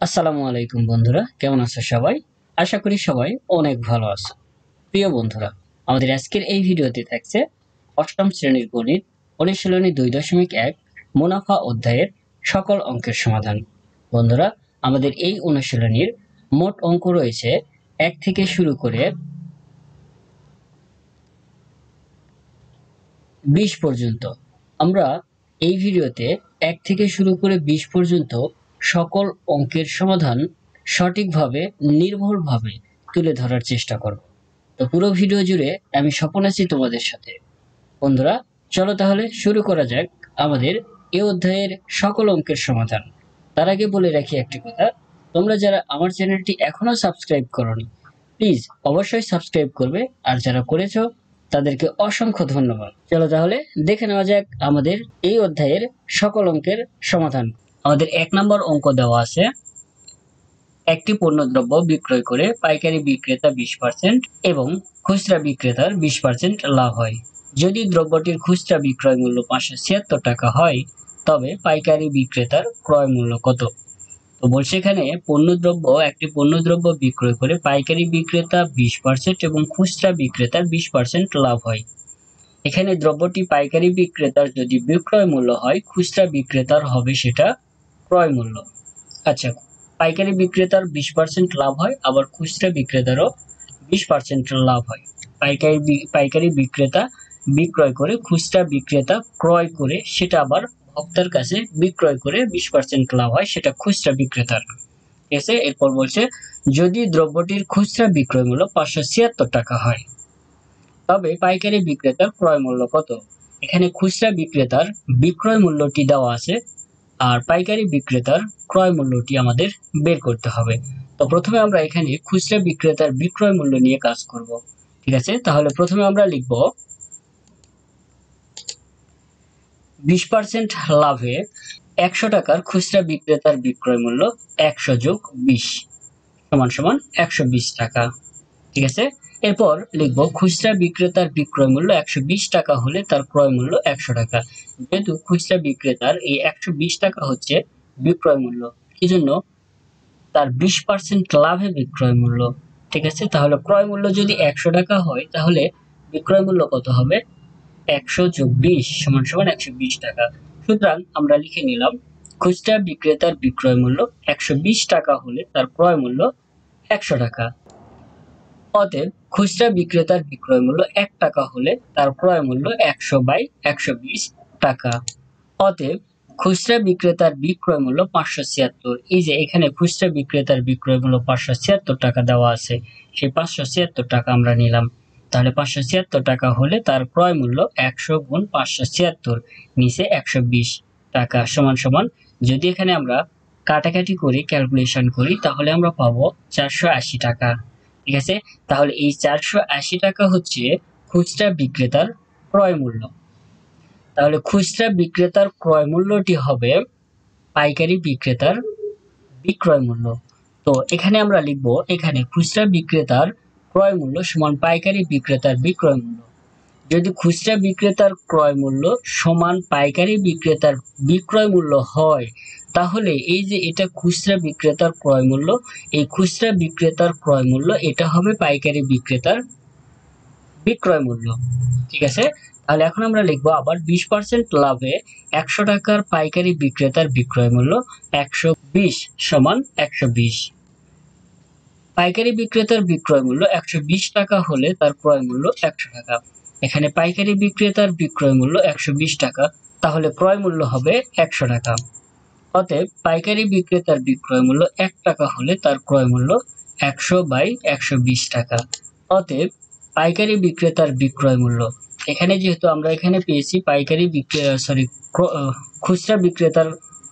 আসসালামু আলাইকুম বন্ধুরা, কেমন আছো সবাই? আশা করি সবাই অনেক ভালো আছো। প্রিয় বন্ধুরা, আমাদের আজকের এই ভিডিওতে থাকছে অষ্টম শ্রেণীর গণিত অনুশীলনী 2.1 মুনাফা অধ্যায়ের সকল অঙ্কের সমাধান। বন্ধুরা, আমাদের এই অনুশীলনীর মোট অঙ্ক রয়েছে 1 থেকে শুরু করে 20 পর্যন্ত। আমরা এই ভিডিওতে 1 থেকে শুরু করে 20 পর্যন্ত সকল অঙ্কের সমাধান সঠিকভাবে নির্ভুলভাবে তুলে ধরার চেষ্টা করব। তো পুরো ভিডিও জুড়ে আমি স্বপন আছি তোমাদের সাথে। বন্ধুরা, চলো তাহলে শুরু করা যাক আমাদের এই অধ্যায়ের সকল অঙ্কের সমাধান। তার আগে বলে রাখি একটি কথা, তোমরা যারা আমার চ্যানেলটি এখনো সাবস্ক্রাইব করোনি, প্লিজ অবশ্যই সাবস্ক্রাইব করবে, আর যারা করেছো তাদেরকে অসংখ্য ধন্যবাদ। চলো তাহলে দেখে নেওয়া যাক আমাদের এই অধ্যায়ের সকল অঙ্কের সমাধান। আমাদের 1 নম্বর অঙ্ক দেওয়া আছে, একটি পণ্যদ্রব্য বিক্রয় করে পাইকারি বিক্রেতা 20% এবং খুচরা বিক্রেতার 20% লাভ হয়। যদি দ্রব্যটির খুচরা বিক্রয় মূল্য 576 টাকা হয়, তবে পাইকারি বিক্রেতার ক্রয় মূল্য কত? তো বলছে এখানে একটি পণ্যদ্রব্য বিক্রয় করে পাইকারি বিক্রেতা 20% এবং খুচরা বিক্রেতার 20% লাভ হয়। এখানে দ্রব্যটি পাইকারি বিক্রেতার যদি বিক্রয় মূল্য হয়, খুচরা বিক্রেতার হবে সেটা ক্রয় মূল্য। আচ্ছা, পাইকারি বিক্রেতার 20% লাভ হয়, আবার খুচরা বিক্রেতারও 20% লাভ হয়। পাইকারি বিক্রেতা বিক্রয় করে, খুচরা বিক্রেতা ক্রয় করে, সেটা আবার ভোক্তার কাছে বিক্রয় করে 20% লাভ হয়, সেটা খুচরা বিক্রেতার। ঠিক আছে, এরপর বলছে যদি দ্রব্যটির খুচরা বিক্রয় মূল্য 576 টাকা হয়, তবে পাইকারি বিক্রেতার ক্রয় মূল্য কত? এখানে খুচরা বিক্রেতার বিক্রয় মূল্যটি দেওয়া আছে, আর পাইকারি বিক্রেতার ক্রয় মূল্যটি আমাদের বের করতে হবে। তো প্রথমে আমরা এখানে খুচরা বিক্রেতার বিক্রয় মূল্য নিয়ে কাজ করব। ঠিক আছে, তাহলে প্রথমে আমরা লিখব 20% লাভে 100 টাকার খুচরা বিক্রেতার বিক্রয় মূল্য 100 যোগ 20 সমান সমান 120 টাকা। ঠিক আছে, এরপর লিখব খুচরা বিক্রেতার বিক্রয় মূল্য 120 টাকা হলে তার ক্রয় মূল্য 100 টাকা। যেহেতু খুচরা বিক্রেতার এই 120 টাকা হচ্ছে বিক্রয় মূল্য, কি জন্য? তার 20% লাভে বিক্রয় মূল্য। ঠিক আছে, তাহলে ক্রয় মূল্য যদি 100 টাকা হয়, তাহলে বিক্রয় মূল্য কত হবে? 100 যোগ 20 সমান সমান 120 টাকা। সুতরাং আমরা লিখে নিলাম খুচরা বিক্রেতার বিক্রয় মূল্য 120 টাকা হলে তার ক্রয় মূল্য 100 টাকা। অতএব খুচরা বিক্রেতার বিক্রয় মূল্য 1 টাকা হলে তার ক্রয় মূল্য 100/120 টাকা। অতএব খুচরা বিক্রেতার বিক্রয় মূল্য 576। এই যে এখানে খুচরা বিক্রেতার বিক্রয় মূল্য 576 টাকা দেওয়া আছে, সেই 576 টাকা আমরা নিলাম। তাহলে 576 টাকা হলে তার ক্রয় মূল্য 100 গুণ 576, নিচে 120 টাকা সমান সমান, যদি এখানে আমরা কাটাকাটি করি, ক্যালকুলেশন করি, তাহলে আমরা পাবো 480 টাকা। ঠিক আছে, তাহলে এই 480 টাকা হচ্ছে খুচরা বিক্রেতার ক্রয় মূল্য। তাহলে খুচরা বিক্রেতার ক্রয় মূল্যটি হবে পাইকারি বিক্রেতার বিক্রয় মূল্য। তো এখানে আমরা লিখব, এখানে খুচরা বিক্রেতার ক্রয় মূল্য সমান পাইকারি বিক্রেতার বিক্রয় মূল্য। যদি খুচরা বিক্রেতার ক্রয় মূল্য সমান পাইকারি বিক্রেতার বিক্রয় মূল্য হয়, তাহলে এই যে এটা খুচরা বিক্রেতার ক্রয় মূল্য, এই খুচরা বিক্রেতার ক্রয় মূল্য এটা হবে পাইকারি বিক্রেতার বিক্রয় মূল্য। ঠিক আছে, তাহলে এখন আমরা লিখবো আবার 20% লাভে 100 টাকার পাইকারি বিক্রেতার বিক্রয় মূল্য 120 সমান 120। পাইকারি বিক্রেতার বিক্রয় মূল্য 120 টাকা হলে তার ক্রয় মূল্য 100 টাকা। এখানে পাইকারি বিক্রেতার বিক্রয় মূল্য 120 টাকা, তাহলে ক্রয় মূল্য হবে 100 টাকা। অতএব পাইকারি বিক্রেতার বিক্রয় মূল্য 1 টাকা হলে তার ক্রয় মূল্য 100/120 টাকা। অতএব পাইকারি বিক্রেতার বিক্রয় মূল্য, এখানে যেহেতু আমরা এখানে পেয়েছি খুচরা বিক্রেতার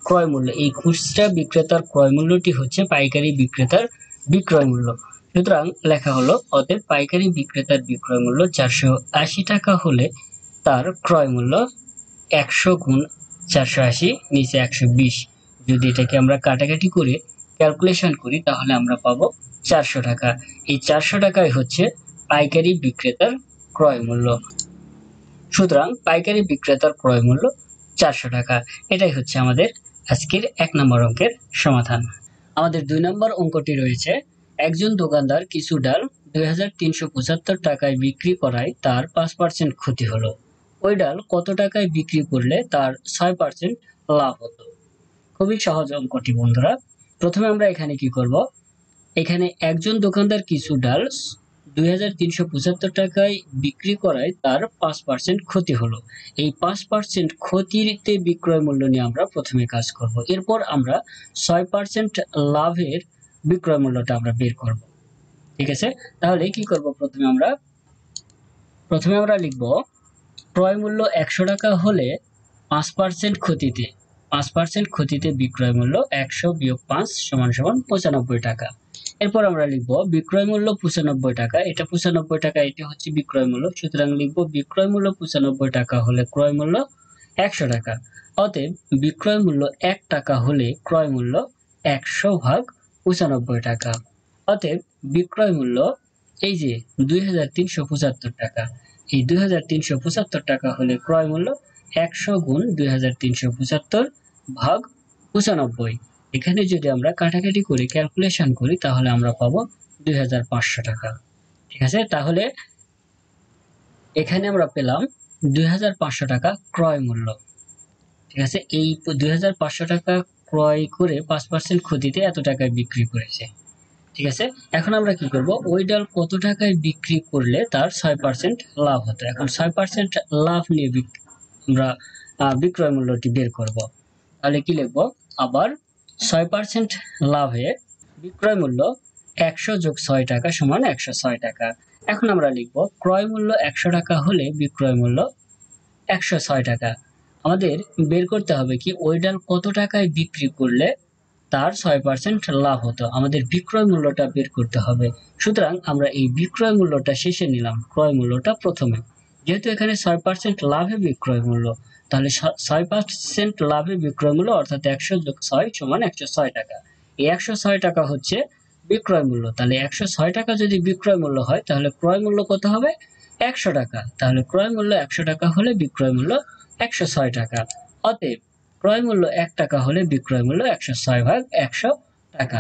ক্রয় মূল্য, এই খুচরা বিক্রেতার ক্রয় মূল্যটি হচ্ছে পাইকারি বিক্রেতার বিক্রয় মূল্য। সুতরাং লেখা হলো অতএব পাইকারি বিক্রেতার বিক্রয় মূল্য 480 টাকা হলে তার ক্রয় মূল্য 100 গুণ 480 নিচে 120। যদি এটাকে আমরা কাটাকাটি করে ক্যালকুলেশন করি, তাহলে আমরা পাবো 400 টাকা। এই 400 টাকাই হচ্ছে পাইকারি বিক্রেতার ক্রয় মূল্য। সুতরাং পাইকারি বিক্রেতার ক্রয় মূল্য 400 টাকা। এটাই হচ্ছে আমাদের আজকের 1 নম্বর অঙ্কের সমাধান। আমাদের 2 নম্বর অঙ্কটি রয়েছে, একজন দোকানদার কিছু ডাল 2375 টাকায় বিক্রি করায় তার 5% ক্ষতি হলো। ওই ডাল কত টাকায় বিক্রি করলে তার 6% লাভ হতো? খুবই সহজ অঙ্কটি বন্ধুরা। প্রথমে আমরা এখানে কি করব, এখানে একজন দোকানদার কিছু ডাল 2375 টাকায় বিক্রি করায় তার 5% ক্ষতি হলো। এই 5% ক্ষতিতে বিক্রয় মূল্য নিয়ে আমরা প্রথমে কাজ করব। এরপর আমরা 6% লাভের বিক্রয় মূল্যটা আমরা বের করব। ঠিক আছে, তাহলে কি করব, প্রথমে আমরা লিখব ক্রয় মূল্য 100 টাকা হলে 5% ক্ষতিতে 5% ক্ষতিতে বিক্রয় মূল্য 100 বিয়োগ 5 সমান সমান 95 টাকা। এরপর আমরা লিখব বিক্রয় মূল্য 95 টাকা, এটা 95 টাকা, এটা হচ্ছে বিক্রয় মূল্য। সুতরাং লিখব বিক্রয় মূল্য 95 টাকা হলে ক্রয় মূল্য 100 টাকা। অতএব বিক্রয় মূল্য 1 টাকা হলে ক্রয় মূল্য 100 ভাগ 95 টাকা। অতএব বিক্রয় মূল্য এই যে 2375 টাকা, এই 2375 টাকা হলে ক্রয় মূল্য 100 গুণ 2375 ভাগ 95। এখানে যদি আমরা কাটাকাটি করে ক্যালকুলেশন করি তাহলে আমরা পাবো 2500 টাকা। ঠিক আছে, তাহলে এখানে আমরা পেলাম 2500 টাকা ক্রয় মূল্য। ঠিক আছে, এই 2500 টাকা ক্রয় করে 5% ক্ষতিতে এত টাকায় বিক্রি করেছে। ঠিক আছে, এখন আমরা কি করব, ওই ডাল কত টাকায় বিক্রি করলে তার 6% লাভ হতো। এখন 6% লাভ নিয়ে আমরা বিক্রয় মূল্যটি বের করব। তাহলে কি লিখব, আবার 6% লাভে বিক্রয় মূল্য 100 যোগ 6 টাকা সমান 106 টাকা। এখন আমরা লিখব ক্রয় মূল্য 100 টাকা হলে বিক্রয় মূল্য 106 টাকা। আমাদের বের করতে হবে কি ওই ডাল কত টাকায় বিক্রি করলে তার 6% লাভ হতো, আমাদের বিক্রয় মূল্যটা বের করতে হবে। সুতরাং আমরা এই বিক্রয় মূল্যটা শেষে নিলাম, ক্রয় মূল্যটা প্রথমে। যেহেতু এখানে 6% লাভে বিক্রয় মূল্য, তাহলে 6% লাভে বিক্রয় মূল্য অর্থাৎ 100 যোগ 6 সমান 106 টাকা। এই 106 টাকা হচ্ছে বিক্রয় মূল্য। তাহলে 106 টাকা যদি বিক্রয় মূল্য হয় তাহলে ক্রয় মূল্য কত হবে, 100 টাকা। তাহলে ক্রয় মূল্য 100 টাকা হলে বিক্রয় মূল্য 106 টাকা। অতএব ক্রয় মূল্য 1 টাকা হলে বিক্রয় মূল্য 106 ভাগ 100 টাকা।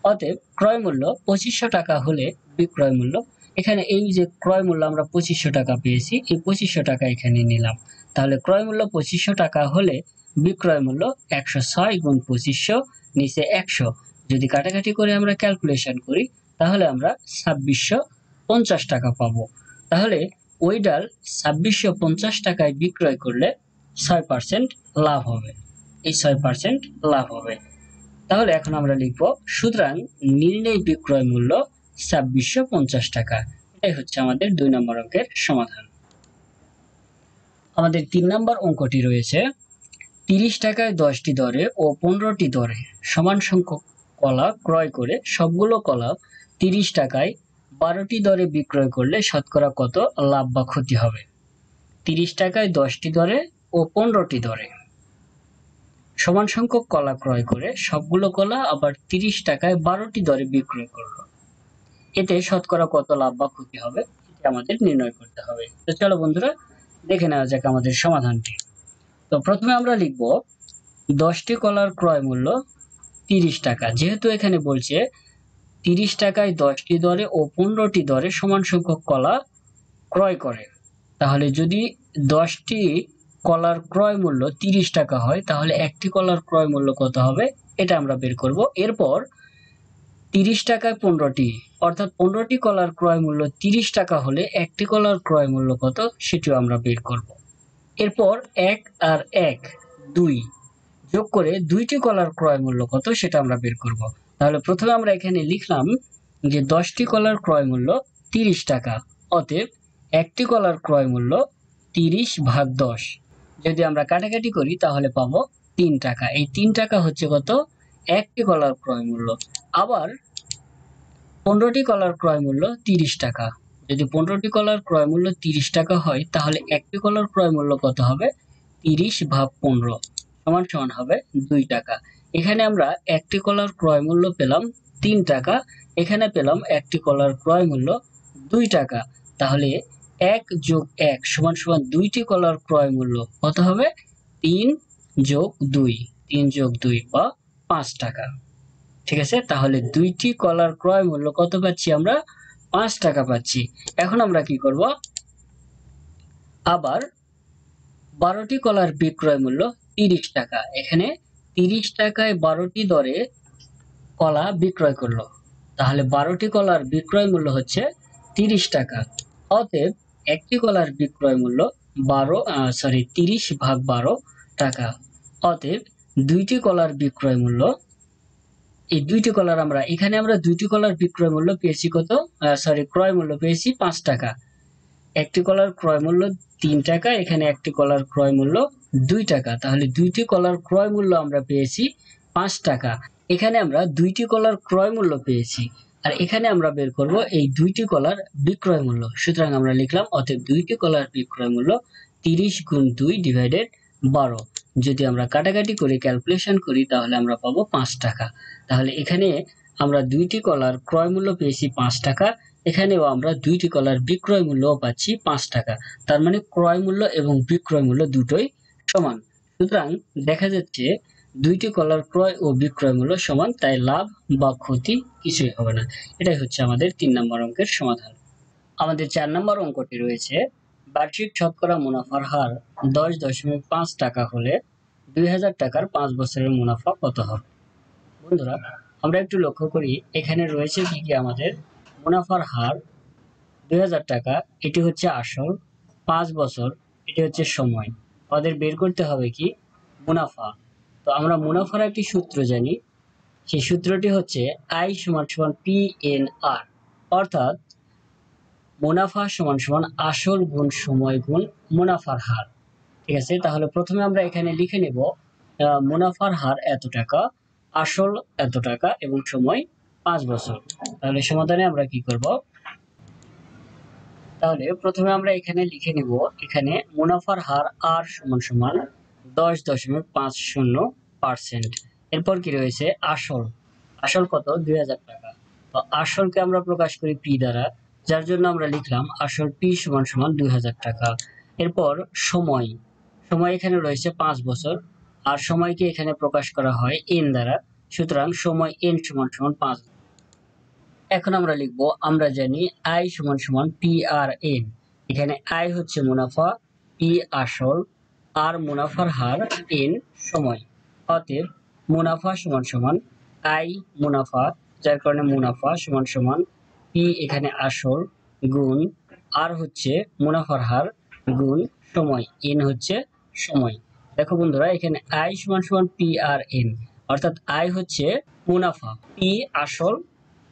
অতএব ক্রয় মূল্য 2500 টাকা হলে বিক্রয় মূল্য, এখানে এই যে ক্রয় মূল্য আমরা 2500 টাকা পেয়েছি, এই 2500 টাকা এখানে নিলাম। তাহলে ক্রয় মূল্য 2500 টাকা হলে বিক্রয় মূল্য 106 গুণ 2500 নিচে 100, যদি কাটাকাটি করে আমরা ক্যালকুলেশন করি তাহলে আমরা 2650 টাকা পাবো। তাহলে ওই ডাল 2650 টাকায় বিক্রয় করলে 6% লাভ হবে, এই 6% লাভ হবে। তাহলে এখন আমরা লিখব সুতরাং নির্ণয় বিক্রয় মূল্য 2650 টাকা। এটাই হচ্ছে আমাদের 2 নম্বর অঙ্কের সমাধান। আমাদের 3 নম্বর অঙ্কটি রয়েছে 30 টাকায় 10টি দরে ও 15টি দরে সমান সংখ্যক কলা ক্রয় করে সবগুলো কলা 30 টাকায় 12টি দরে বিক্রয় করলে শতকরা কত লাভ বা ক্ষতি হবে? 30 টাকায় 10টি দরে ও 15টি দরে সমান সংখ্যক কলা ক্রয় করে সবগুলো কলা আবার 30 টাকায় 12টি দরে বিক্রয় করলো, এতে শতকরা কত লাভ বা ক্ষতি হবে এটা আমাদের নির্ণয় করতে হবে। তো চলো বন্ধুরা দেখে নেওয়া যাক আমাদের সমাধানটি। তো প্রথমে আমরা লিখব 10টি কলার ক্রয় মূল্য 30 টাকা, যেহেতু এখানে বলছে 30 টাকায় 10টি দরে ও 15টি দরে সমান সংখ্যক কলা ক্রয় করে, তাহলে যদি 10টি কলার ক্রয় মূল্য 30 টাকা হয় তাহলে একটি কলার ক্রয় মূল্য কত হবে এটা আমরা বের করব। এরপর 30 টাকায় 15টি অর্থাৎ 15টি কলার ক্রয় মূল্য 30 টাকা হলে একটি কলার ক্রয় মূল্য কত সেটিও আমরা বের করব। এরপর 1 আর 1 2 যোগ করে 2টি কলার ক্রয় মূল্য কত সেটা আমরা বের করব। তাহলে প্রথমে আমরা এখানে লিখলাম যে 10টি কলার ক্রয় মূল্য 30 টাকা, অতএব একটি কলার ক্রয় মূল্য 30 ভাগ 10, যদি আমরা কাটাকাটি করি তাহলে পাবো 3 টাকা। এই 3 টাকা হচ্ছে কত একটি কলার ক্রয় মূল্য। আবার 15টি কলার ক্রয় মূল্য 30 টাকা, যদি 15টি কলার ক্রয় মূল্য 30 টাকা হয় তাহলে একটি কলার ক্রয় মূল্য কত হবে 30 ভাগ 15 সমান সমান হবে 2 টাকা। এখানে আমরা একটি কলার ক্রয় মূল্য পেলাম 3 টাকা, এখানে পেলাম একটি কলার ক্রয় মূল্য 2 টাকা। তাহলে 1 যোগ 1 সমান সমান 2টি কলার ক্রয় মূল্য কত হবে 3 যোগ 2 বা 5 টাকা। ঠিক আছে, তাহলে 2টি কলার ক্রয় মূল্য কত পাচ্ছি আমরা? 5 টাকা পাচ্ছি। এখন আমরা কি করব, আবার 12টি কলার বিক্রয় মূল্য 30 টাকা। এখানে 30 টাকায় 12টি দরে কলা বিক্রয় করলো, তাহলে 12টি কলার বিক্রয় মূল্য হচ্ছে 30 টাকা। অতএব একটি কলার বিক্রয় মূল্য 30 ভাগ 12 টাকা। অতএব 2টি কলার বিক্রয় মূল্য, এই 2টি কলার আমরা 2টি কলার বিক্রয় মূল্য পেয়েছি কত? ক্রয় মূল্য পেয়েছি 5 টাকা। একটি কলার ক্রয় মূল্য 3 টাকা, এখানে একটি কলার ক্রয় মূল্য 2 টাকা, তাহলে 2টি কলার ক্রয় মূল্য আমরা পেয়েছি 5 টাকা। এখানে আমরা 2টি কলার ক্রয় মূল্য পেয়েছি, আর এখানে আমরা বের করব এই 2টি কলার বিক্রয় মূল্য। সুতরাং আমরা লিখলাম অতএব 2টি কলার বিক্রয় মূল্য 30 গুণ 2 ডিভাইডেড 12। যদি আমরা কাটাকাটি করে ক্যালকুলেশন করি তাহলে আমরা পাবো 5 টাকা। তাহলে এখানে আমরা 2টি কলার ক্রয় মূল্য পেয়েছি 5 টাকা, এখানেও আমরা 2টি কলার বিক্রয় মূল্যও পাচ্ছি 5 টাকা। তার মানে ক্রয় মূল্য এবং বিক্রয় মূল্য দুটোই সমান। সুতরাং দেখা যাচ্ছে 2টি কলার ক্রয় ও বিক্রয় মূল্য সমান, তাই লাভ বা ক্ষতি কিছুই হবে না। এটাই হচ্ছে আমাদের 3 নম্বর অঙ্কের সমাধান। আমাদের 4 নম্বর অঙ্কটি রয়েছে, বার্ষিক শতকরা মুনাফার হার 10.5 টাকা হলে 2000 টাকার 5 বছরের মুনাফা কত হবে? বন্ধুরা, আমরা একটু লক্ষ্য করি, এখানে রয়েছে কি কি আমাদের মুনাফার হার 2000 টাকা, এটি হচ্ছে আসল, 5 বছর এটি হচ্ছে সময়। আমাদের বের করতে হবে কি? মুনাফা। তো আমরা মুনাফার একটি সূত্র জানি, সেই সূত্রটি হচ্ছে I = PNR, অর্থাৎ মুনাফা সমান সমান আসল গুণ সময় গুণ মুনাফার হার। ঠিক আছে, তাহলে প্রথমে আমরা এখানে লিখে নেব মুনাফার হার এত টাকা, আসল এত টাকা এবং সময় 5 বছর। তাহলে সমাধানে আমরা কি করব, তাহলে প্রথমে আমরা এখানে লিখে নিব, এখানে মুনাফার হার R সমান সমান 10.50%। এরপর কি রয়েছে আসল, আসল কত? 2000 টাকা। তো আসলকে আমরা প্রকাশ করি P দ্বারা, যার জন্য আমরা লিখলাম আসল P সমান সমান 2000 টাকা। এরপর সময়, সময় এখানে রয়েছে 5 বছর, আর সময়কে এখানে প্রকাশ করা হয় N দ্বারা, সুতরাং সময় N সমান সমান 5। এখন আমরা লিখব, আমরা জানি I সমান সমান PRN। এখানে I হচ্ছে মুনাফা, P আসল, আর মুনাফার হার, N সময়। অতএব মুনাফা সমান সমান I মুনাফা, যার কারণে মুনাফা সমান সমান P এখানে আসল গুণ আর হচ্ছে মুনাফার হার গুণ সময়, N হচ্ছে সময়। দেখো বন্ধুরা, এখানে I সমান সমান PRN, অর্থাৎ I হচ্ছে মুনাফা, P আসল,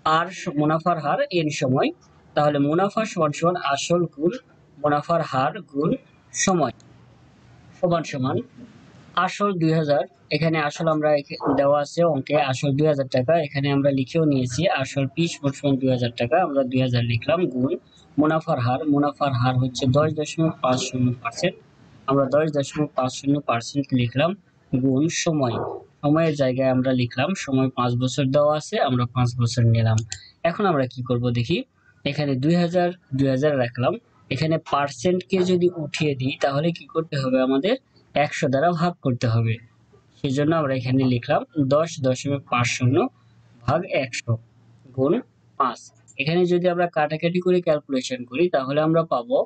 আর মুনাফার হার N সময়। তাহলে মুনাফা সমান সমান আসল গুণ মুনাফার হার গুণ সময় সমান সমান আসল 2000, এখানে আসল আমরা দেওয়া আছে অঙ্কে আসল 2000 টাকা, এখানে আমরা লিখেও নিয়েছি আসল P সমান সমান 2000 টাকা, আমরা 2000 লিখলাম, গুণ মুনাফার হার, মুনাফার হার হচ্ছে 10.50%, আমরা 10.50% লিখলাম, গুণ সময়, সময়ের জায়গায় আমরা লিখলাম সময় 5 বছর দেওয়া আছে, আমরা 5 বছর নিলাম। এখন আমরা কি করব দেখি, এখানে 2000 রাখলাম, এখানে পার্সেন্টকে যদি উঠিয়ে দিই তাহলে কি করতে হবে, আমাদের 100 দ্বারা ভাগ করতে হবে। সেজন্য আমরা এখানে লিখলাম 10.50 ভাগ 100 গুণ 5। এখানে যদি আমরা কাটাকাটি করে ক্যালকুলেশন করি তাহলে আমরা পাবো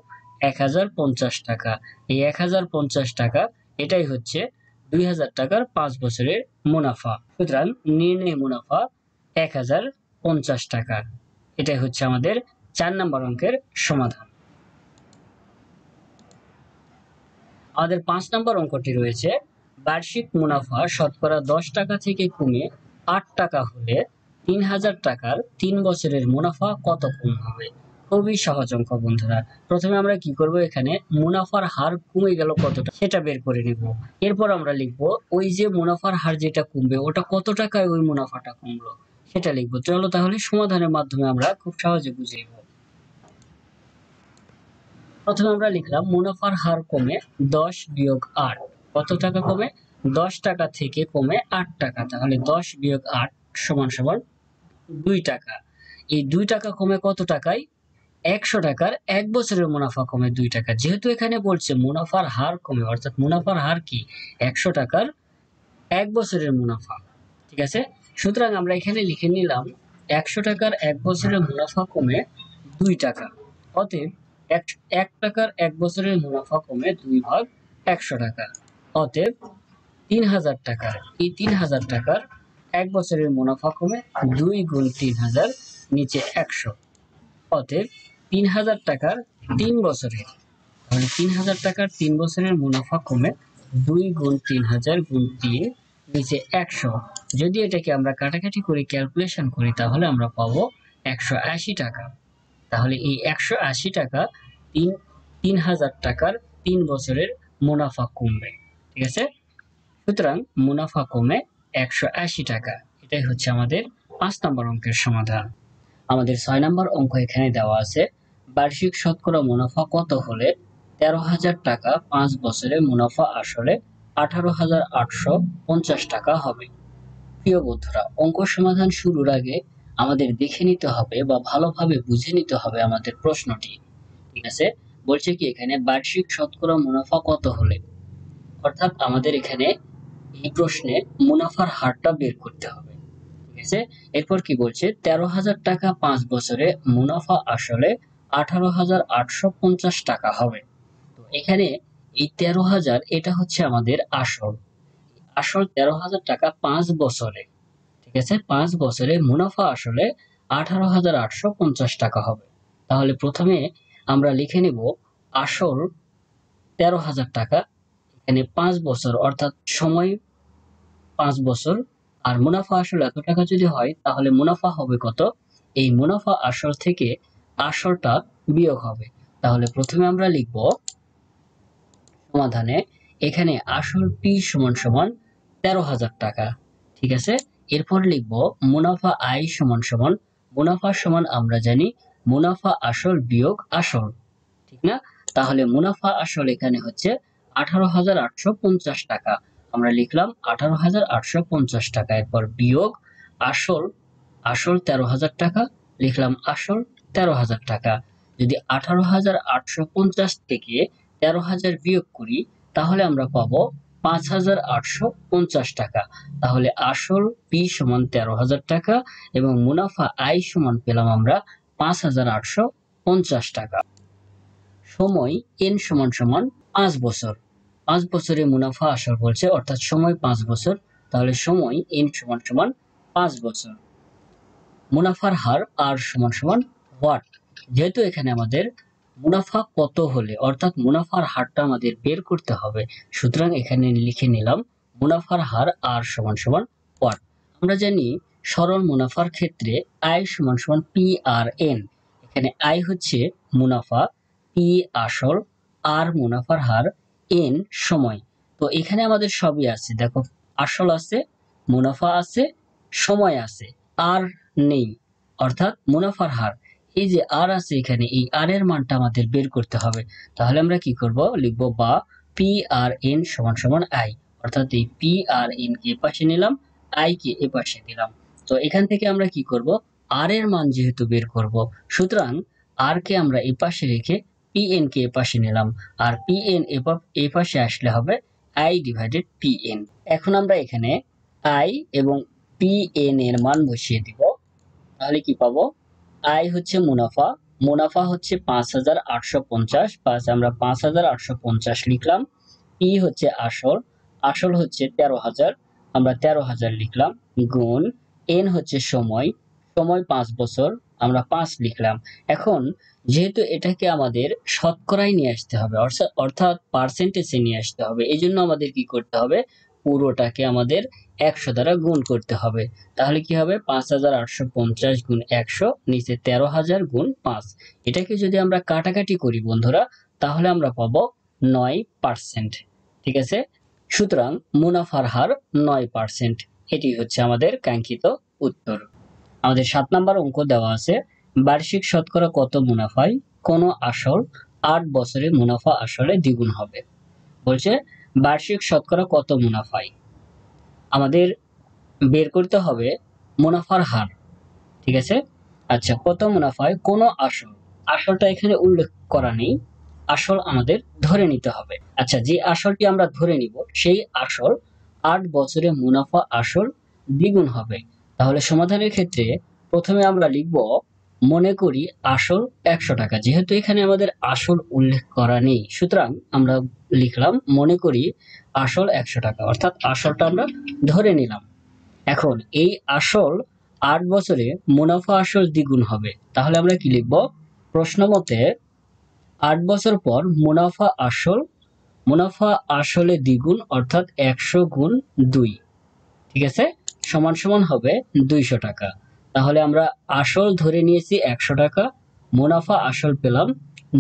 1050 টাকা। এই 1050 টাকা এটাই হচ্ছে 2000 টাকার 5 বছরের মুনাফা। সুতরাং নির্ণয় মুনাফা 1050 টাকা। এটাই হচ্ছে আমাদের 4 নম্বর অঙ্কের সমাধান। আমাদের 5 নম্বর অঙ্কটি রয়েছে, বার্ষিক মুনাফা শতকরা 10 টাকা থেকে কমে 8 টাকা হলে 3000 টাকার 3 বছরের মুনাফা কত কম হবে? খুবই সহজ অঙ্ক বন্ধুরা। প্রথমে আমরা কি করব, এখানে মুনাফার হার কমে গেল কতটা সেটা বের করে নেব। এরপর আমরা লিখব ওই যে মুনাফার হার যেটা কমবে ওটা কত টাকায় ওই মুনাফাটা কমলো সেটা লিখব। চলো তাহলে সমাধানের মাধ্যমে আমরা খুব সহজে বুঝে নেব। প্রথমে আমরা লিখলাম মুনাফার হার কমে 10 বিয়োগ 8, কত টাকা কমে? 10 টাকা থেকে কমে 8 টাকা, তাহলে 10 বিয়োগ 8 সমান সমান 2 টাকা। এই 2 টাকা কমে কত টাকায়? 100 টাকার 1 বছরের মুনাফা কমে 2 টাকা। যেহেতু এখানে বলছে মুনাফার হার কমে, অর্থাৎ মুনাফার হার কি? 100 টাকার 1 বছরের মুনাফা। ঠিক আছে, সুতরাং আমরা এখানে লিখে নিলাম 100 টাকার 1 বছরের মুনাফা কমে 2 টাকা। অতএব 1 টাকার 1 বছরের মুনাফা কমে 2 ভাগ 100 টাকা। অতএব 3000 টাকার এই 3000 টাকার 1 বছরের মুনাফা কমে 2 গুণ 3000 নিচে 100। অতএব 3000 টাকার 3 বছরের, তাহলে 3000 টাকার 3 বছরের মুনাফা কমে 2 গুণ 3000 গুণ 3 নিচে 100। যদি এটাকে আমরা কাটাকাটি করে ক্যালকুলেশন করি তাহলে আমরা পাবো 180 টাকা। তাহলে এই 180 টাকা 3000 টাকার 3 বছরের মুনাফা কমবে। ঠিক আছে, সুতরাং মুনাফা কমে 180 টাকা। এটাই হচ্ছে আমাদের 5 নম্বর অঙ্কের সমাধান। আমাদের 6 নম্বর অঙ্ক এখানে দেওয়া আছে, বার্ষিক শতকরা মুনাফা কত হলে 13,000 টাকা 5 বছরে মুনাফা আসলে 18,850 টাকা হবে। প্রিয় বন্ধুরা, অঙ্ক সমাধান শুরুর আগে আমাদের দেখে নিতে হবে বা ভালোভাবে বুঝে নিতে হবে আমাদের প্রশ্নটি। ঠিক আছে, বলছে কি এখানে বার্ষিক শতকরা মুনাফা কত হলে, অর্থাৎ আমাদের এখানে এই প্রশ্নে মুনাফার হারটা বের করতে হবে। ঠিক আছে, এরপর কি বলছে 13,000 টাকা 5 বছরে মুনাফা আসলে 18,850 টাকা হবে। তো এখানে এই 13,000 এটা হচ্ছে আমাদের আসল 13,000 টাকা 5 বছরে। ঠিক আছে, 5 বছরে মুনাফা আসলে 18,850 টাকা হবে। তাহলে প্রথমে আমরা লিখে নেব আসল 13,000 টাকা, এখানে 5 বছর অর্থাৎ সময় 5 বছর, আর মুনাফা আসল এত টাকা যদি হয় তাহলে মুনাফা হবে কত, এই মুনাফা আসল থেকে আসলটা বিয়োগ হবে। তাহলে প্রথমে আমরা লিখব সমাধানে এখানে আসল পি সমান সমান 13,000 টাকা। ঠিক আছে, এরপর লিখব মুনাফা আই সমান সমান, মুনাফা সমান আমরা জানি মুনাফা আসল বিয়োগ আসল, ঠিক না? তাহলে মুনাফা আসল এখানে হচ্ছে 18,850 টাকা। আমরা লিখলাম 18,850 টাকা, এরপর বিয়োগ আসল, আসল 13,000 টাকা, লিখলাম আসল 13,000 টাকা। যদি 18,850 থেকে 13,000 বিয়োগ করি তাহলে আমরা পাবো 5,850 টাকা। তাহলে আসল পি সমান 13,000 টাকা এবং মুনাফা আই সমান পেলাম আমরা 5,850 টাকা। সময় এন সমান সমান 5 বছর, 5 বছরে মুনাফা আসল বলছে অর্থাৎ সময় 5 বছর, তাহলে সময় এন সমান সমান 5 বছর। মুনাফার হার আর সমান সমান হোয়াট, যেহেতু এখানে আমাদের মুনাফা কত হলে অর্থাৎ মুনাফার হারটা আমাদের বের করতে হবে, সুতরাং এখানে লিখে নিলাম মুনাফার হার আর সমান সমান হোয়াট। আমরা জানি সরল মুনাফার ক্ষেত্রে আই সমান সমান পি আর এন। এখানে আই হচ্ছে মুনাফা, পি আসল, আর মুনাফার হার, এন সময়। তো এখানে আমাদের সবই আছে, দেখো আসল আছে, মুনাফা আছে, সময় আছে, আর নেই অর্থাৎ মুনাফার হার। এই যে আর আছে এখানে, এই আর এর মানটা আমাদের বের করতে হবে। তাহলে আমরা কি করব, লিখব বা পি আর এন সমান সমান আই, অর্থাৎ এই পি আর এন কে এপাশে নিলাম, আই কে এপাশে দিলাম। তো এখান থেকে আমরা কি করব, আর এর মান যেহেতু বের করব, সুতরাং আর কে আমরা এপাশে রেখে পি এন কে এপাশে নিলাম, আর পি এন এপাশে আসলে হবে আই ডিভাইডেড পি এন। এখন আমরা এখানে আই এবং পি এন এর মান বসিয়ে দিব। তাহলে কি পাবো, আই হচ্ছে মুনাফা, মুনাফা হচ্ছে 5,850, আমরা 5,850 লিখলাম। পি হচ্ছে আসল, আসল হচ্ছে 13,000, আমরা 13,000 লিখলাম, গুণ এন হচ্ছে সময়, সময় 5 বছর, আমরা 5 লিখলাম। এখন যেহেতু এটাকে আমাদের শতকরায় নিয়ে আসতে হবে অর্থাৎ পার্সেন্টেজে নিয়ে আসতে হবে, এই জন্য আমাদের কি করতে হবে, পুরোটাকে আমাদের 100 দ্বারা গুণ করতে হবে। তাহলে কি হবে, 5,850 গুণ 100 নিচে 13,000 গুণ 5। এটাকে যদি আমরা কাটাকাটি করি বন্ধুরা তাহলে আমরা পাবো 9%। ঠিক আছে, সুতরাং মুনাফার হার 9%। এটি হচ্ছে আমাদের কাঙ্ক্ষিত উত্তর। আমাদের 7 নম্বর অঙ্ক দেওয়া আছে, বার্ষিক শতকরা কত মুনাফায় কোন আসল 8 বছরে মুনাফা আসলে দ্বিগুণ হবে। বলছে বার্ষিক শতকরা কত মুনাফায় আমাদের বের করতে হবে মুনাফার হার। ঠিক আছে, আচ্ছা কত মুনাফায় কোন আসল, আসলটা এখানে উল্লেখ করা নেই, আসল আমাদের ধরে নিতে হবে। আচ্ছা, যে আসলটি আমরা ধরে নিব সেই আসল 8 বছরে মুনাফা আসল দ্বিগুণ হবে। তাহলে সমাধানের ক্ষেত্রে প্রথমে আমরা লিখব মনে করি আসল 100 টাকা। যেহেতু এখানে আমাদের আসল উল্লেখ করা নেই, সুতরাং আমরা লিখলাম মনে করি আসল 100 টাকা, অর্থাৎ আসলটা আমরা ধরে নিলাম। এখন এই আসল 8 বছরে মুনাফা আসল দ্বিগুণ হবে। তাহলে আমরা কি লিখব? প্রশ্ন মতে 8 বছর পর মুনাফা আসলে দ্বিগুণ, অর্থাৎ 100 গুণ 2, ঠিক আছে, সমান সমান হবে 200 টাকা। তাহলে আমরা আসল ধরে নিয়েছি 100 টাকা, মুনাফা আসল পেলাম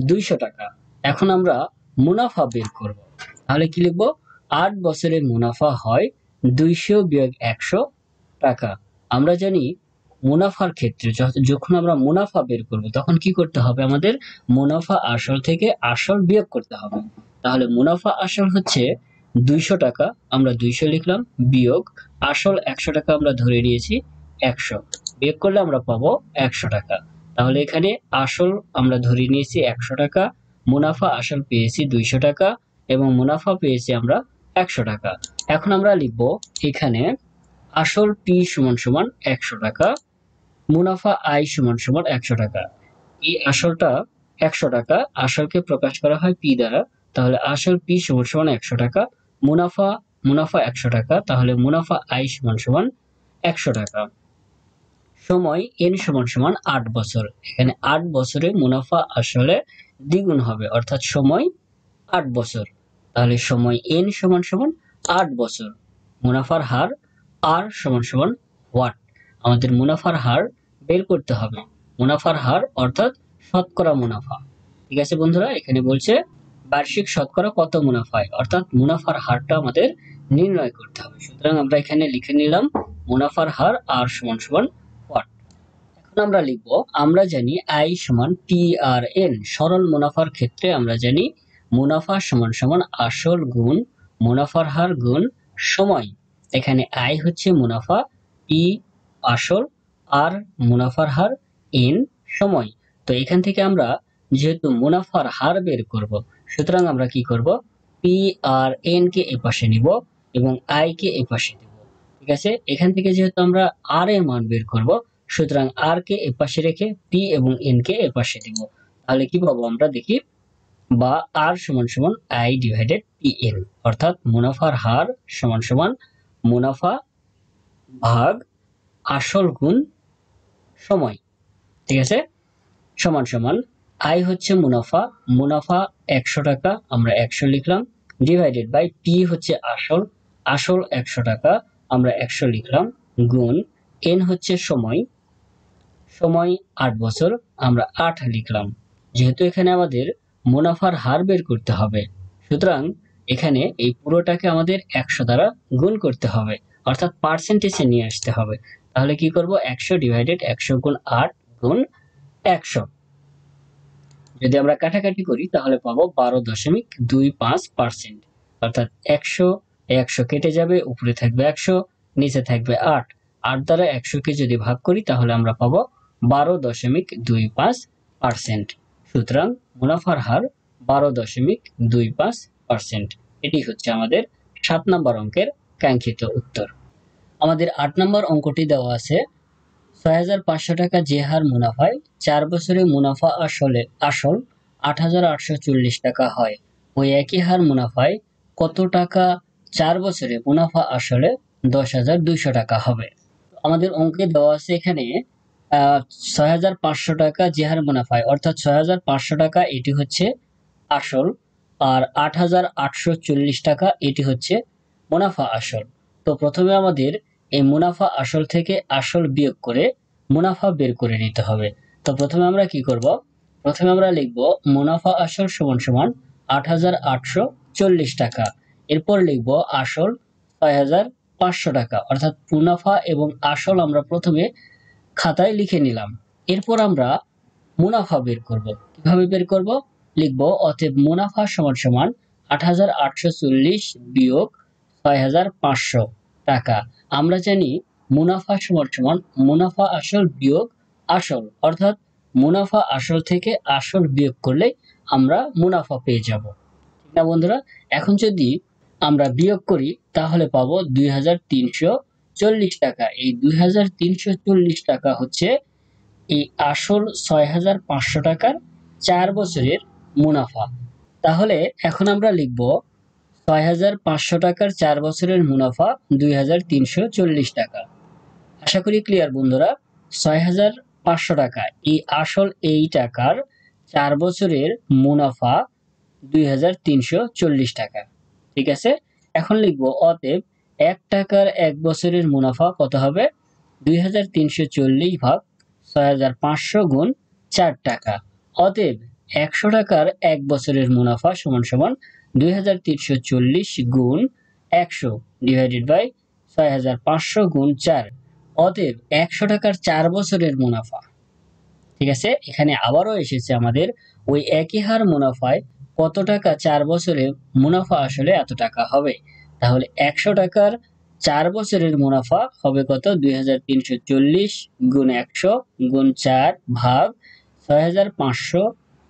200 টাকা। এখন আমরা মুনাফা বের করব। তাহলে কি লিখব? 8 বছরে মুনাফা হয় 200 বিয়োগ 100 টাকা। আমরা জানি মুনাফার ক্ষেত্রে যখন আমরা মুনাফা বের করব তখন কি করতে হবে? আমাদের মুনাফা আসল থেকে আসল বিয়োগ করতে হবে। তাহলে মুনাফা আসল হচ্ছে 200 টাকা, আমরা 200 লিখলাম, বিয়োগ আসল 100 টাকা আমরা ধরে নিয়েছি 100, বিয়োগ করলে আমরা পাবো 100 টাকা। তাহলে এখানে আসল আমরা ধরে নিয়েছি 100 টাকা, মুনাফা আসল পেয়েছি 200 টাকা এবং মুনাফা পেয়েছি আমরা 100 টাকা। এখন আমরা লিখব এখানে আসল পি সমান সমান 100 টাকা, মুনাফা আই সমান সমান 100 টাকা। এই আসলটা 100 টাকা, আসলকে প্রকাশ করা হয় পি দ্বারা। তাহলে আসল পি সমান সমান 100 টাকা, মুনাফা 100 টাকা, তাহলে মুনাফা আই সমান সমান 100 টাকা। সময় এন সমান সমান 8 বছর। এখানে 8 বছরে মুনাফা আসলে দ্বিগুণ হবে, অর্থাৎ সময় 8 বছর। তাহলে সময় এন সমান সমান 8 বছর। মুনাফার হার আর সমান সমান হোয়াট? আমাদের মুনাফার হার বের করতে হবে। মুনাফার হার অর্থাৎ শতকরা মুনাফা। ঠিক আছে বন্ধুরা, এখানে বলছে বার্ষিক শতকরা কত মুনাফা হয়, অর্থাৎ মুনাফার হারটা আমাদের নির্ণয় করতে হবে। সুতরাং আমরা এখানে লিখে নিলাম মুনাফার হার আর সমান সমান হোয়াট। এখন আমরা লিখব, আমরা জানি আই সমান পি আর এন। সরল মুনাফার ক্ষেত্রে আমরা জানি মুনাফা সমান সমান আসল গুণ মুনাফার হার গুণ সময়। এখানে আই হচ্ছে মুনাফা, পি আসল, আর মুনাফার হার, এন সময়। তো এখান থেকে আমরা যেহেতু মুনাফার হার বের করব, সুতরাং আমরা কি করব? পি আর এন কে এপাশে নিব এবং আই কে এপাশে দেব। ঠিক আছে, এখান থেকে যেহেতু আমরা আর এর মান বের করব, সুতরাং আর কে এপাশে রেখে পি এবং এন কে এপাশে দেব। তাহলে কি পাবো আমরা দেখি, বা আর সমান সমান আই ডিভাইডেড পি এন, অর্থাৎ মুনাফার হার সমান সমান মুনাফা ভাগ আসল গুণ সময়। ঠিক আছে, সমান সমান আই হচ্ছে মুনাফা 100 টাকা, আমরা 100 লিখলাম, ডিভাইডেড বাই পি হচ্ছে আসল 100 টাকা, আমরা 100 লিখলাম, গুণ এন হচ্ছে সময় 8 বছর, আমরা 8 লিখলাম। যেহেতু এখানে আমাদের মুনাফার হার বের করতে হবে, সুতরাং এখানে এই পুরোটাকে আমাদের 100 দ্বারা গুণ করতে হবে, অর্থাৎ পার্সেন্টেজে নিয়ে আসতে হবে। তাহলে কি করব? 100 ডিভাইডেড 100 গুণ 8 গুণ 100। যদি আমরা কাটাকাটি করি তাহলে পাবো 12.25%, অর্থাৎ 100 কেটে যাবে, উপরে থাকবে 100, নিচে থাকবে 8 দ্বারা 100 কে যদি ভাগ করি তাহলে আমরা পাবো 12.25%। সুতরাং মুনাফার হার 12.25%। এটি হচ্ছে আমাদের 7 নম্বর অঙ্কের কাঙ্ক্ষিত উত্তর। আমাদের 8 নম্বর অঙ্কটি দেওয়া আছে 6,500 টাকা যে হার মুনাফায় 4 বছরে মুনাফা আসল 8,840 টাকা হয়, ওই একই হার মুনাফায় কত টাকা 4 বছরে মুনাফা আসলে 10,200 টাকা হবে। আমাদের অঙ্কে দেওয়া আছে এখানে 6,500 টাকা যে হার মুনাফায়, অর্থাৎ 6,500 টাকা এটি হচ্ছে আসল, আর 8,840 টাকা এটি হচ্ছে মুনাফা আসল। তো প্রথমে আমাদের এই মুনাফা আসল থেকে আসল বিয়োগ করে মুনাফা বের করে নিতে হবে। তো প্রথমে আমরা কি করব? প্রথমে আমরা লিখব মুনাফা আসল সমান সমান 8,840 টাকা, এরপর লিখব আসল 6,500 টাকা, অর্থাৎ মুনাফা এবং আসল আমরা প্রথমে খাতায় লিখে নিলাম। এরপর আমরা মুনাফা বের করব। কিভাবে বের করব? লিখব অতএব মুনাফা সমান সমান 8,840 বিয়োগ 6,500 টাকা। আমরা জানি মুনাফা সমান সমান মুনাফা আসল বিয়োগ আসল, অর্থাৎ মুনাফা আসল থেকে আসল বিয়োগ করলে আমরা মুনাফা পেয়ে যাব। ঠিক না বন্ধুরা? এখন যদি আমরা বিয়োগ করি তাহলে পাবো 2,300 চল্লিশ টাকা, এই 2340 টাকা হচ্ছে এই আসল 6500 টাকার 4 বছরের মুনাফা। তাহলে এখন আমরা লিখব 6500 টাকার 4 বছরের মুনাফা 2340 টাকা। আশা করি ক্লিয়ার বন্ধুরা। 6500 টাকা এই আসল এই টাকার 4 বছরের মুনাফা 2340 টাকা। ঠিক আছে, এখন লিখব অতএব 1 টাকার 1 বছরের মুনাফা কত হবে? 2340 ভাগ 6500 গুণ 4 টাকা। অতএব 100 টাকার 1 বছরের মুনাফা সমান সমান 2340 গুণ 100 ডিভাইডেড বাই 6500 গুণ 4। অতএব 100 টাকার 4 বছরের মুনাফা। ঠিক আছে, এখানে আবারও এসেছে আমাদের ওই একই হার মুনাফায় কত টাকা 4 বছরে মুনাফা আসলে এত টাকা হবে। তাহলে 100 টাকার 4 বছরের মুনাফা হবে কত? 2340 গুণ 100 গুণ 4 ভাগ 6500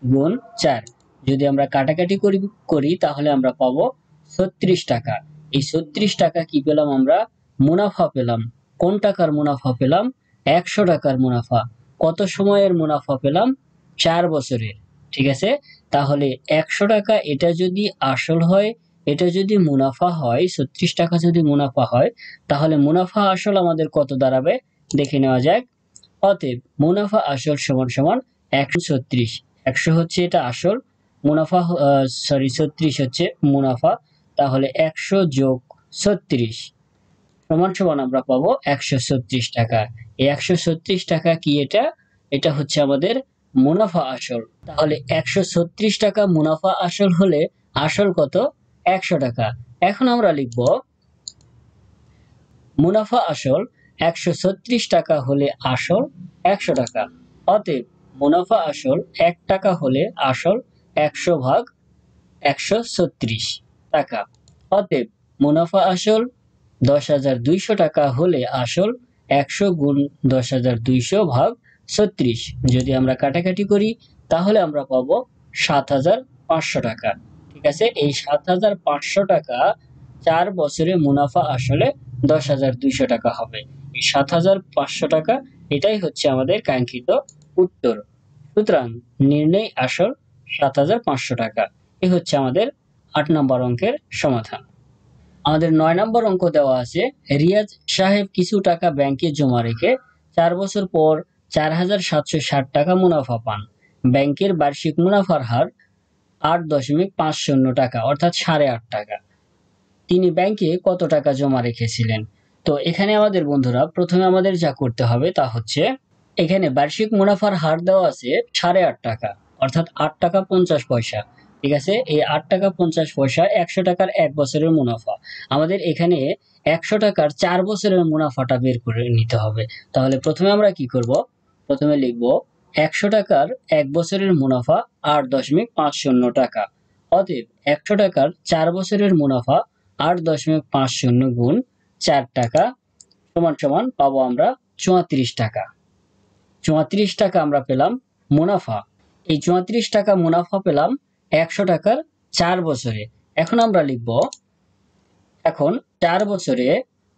গুণ 4। যদি আমরা কাটাকাটি করি তাহলে আমরা পাবো 36 টাকা। এই 36 টাকা কি পেলাম আমরা? মুনাফা পেলাম। কোন টাকার মুনাফা পেলাম? 100 টাকার মুনাফা। কত সময়ের মুনাফা পেলাম? 4 বছরের। ঠিক আছে, তাহলে 100 টাকা এটা যদি আসল হয়, এটা যদি মুনাফা হয়, 36 টাকা যদি মুনাফা হয়, তাহলে মুনাফা আসল আমাদের কত দাঁড়াবে দেখে নেওয়া যাক। অতএব মুনাফা আসল সমান সমান 136। 100 হচ্ছে এটা আসল, মুনাফা 36 হচ্ছে মুনাফা। তাহলে 100 যোগ 36 সমান সমান আমরা পাবো 136 টাকা। এই 136 টাকা কি? এটা হচ্ছে আমাদের মুনাফা আসল। তাহলে 136 টাকা মুনাফা আসল হলে আসল কত? 100 টাকা। এখন আমরা লিখব মুনাফা আসল 136 টাকা হলে আসল 100 টাকা। অতএব মুনাফা আসল 1 টাকা হলে আসল 100 ভাগ 136 টাকা। অতএব মুনাফা আসল 10,200 টাকা হলে আসল 100 গুণ 10,200 ভাগ 36। যদি আমরা কাটাকাটি করি তাহলে আমরা পাবো 7,500 টাকা। ঠিক আছে, এই 7,500 টাকা 4 বছরে মুনাফা আসলে 10,200 টাকা হবে। এই 7,500 টাকা এটাই হচ্ছে আমাদের কাঙ্ক্ষিত উত্তর। সুতরাং নির্ণয় আসল 7,500 টাকা। এই হচ্ছে আমাদের 8 নম্বর অঙ্কের সমাধান। আমাদের 9 নম্বর অঙ্ক দেওয়া আছে, রিয়াজ সাহেব কিছু টাকা ব্যাংকে জমা রেখে 4 বছর পর 4,760 টাকা মুনাফা পান। ব্যাংকের বার্ষিক মুনাফার হার 8.50 টাকা অর্থাৎ 8.5 টাকা। তিনি ব্যাংকে কত টাকা জমা রেখেছিলেন? তো এখানে আমাদের বন্ধুরা প্রথমে আমাদের যা করতে হবে তা হচ্ছে, এখানে বার্ষিক মুনাফার হার দেওয়া আছে 8.5 টাকা অর্থাৎ 8 টাকা 50 পয়সা। ঠিক আছে, এই 8 টাকা 50 পয়সা 100 টাকার 1 বছরের মুনাফা। আমাদের এখানে 100 টাকার 4 বছরের মুনাফাটা বের করে নিতে হবে। তাহলে প্রথমে আমরা কি করব? প্রথমে লিখব 100 টাকার 1 বছরের মুনাফা 8.50 টাকা। অতএব 100 টাকার 4 বছরের মুনাফা 8.50 গুণ 4 টাকা সমান সমান পাবো আমরা 34 টাকা। 34 টাকা আমরা পেলাম মুনাফা। এই 34 টাকা মুনাফা পেলাম 100 টাকার 4 বছরে। এখন আমরা লিখব, এখন 4 বছরে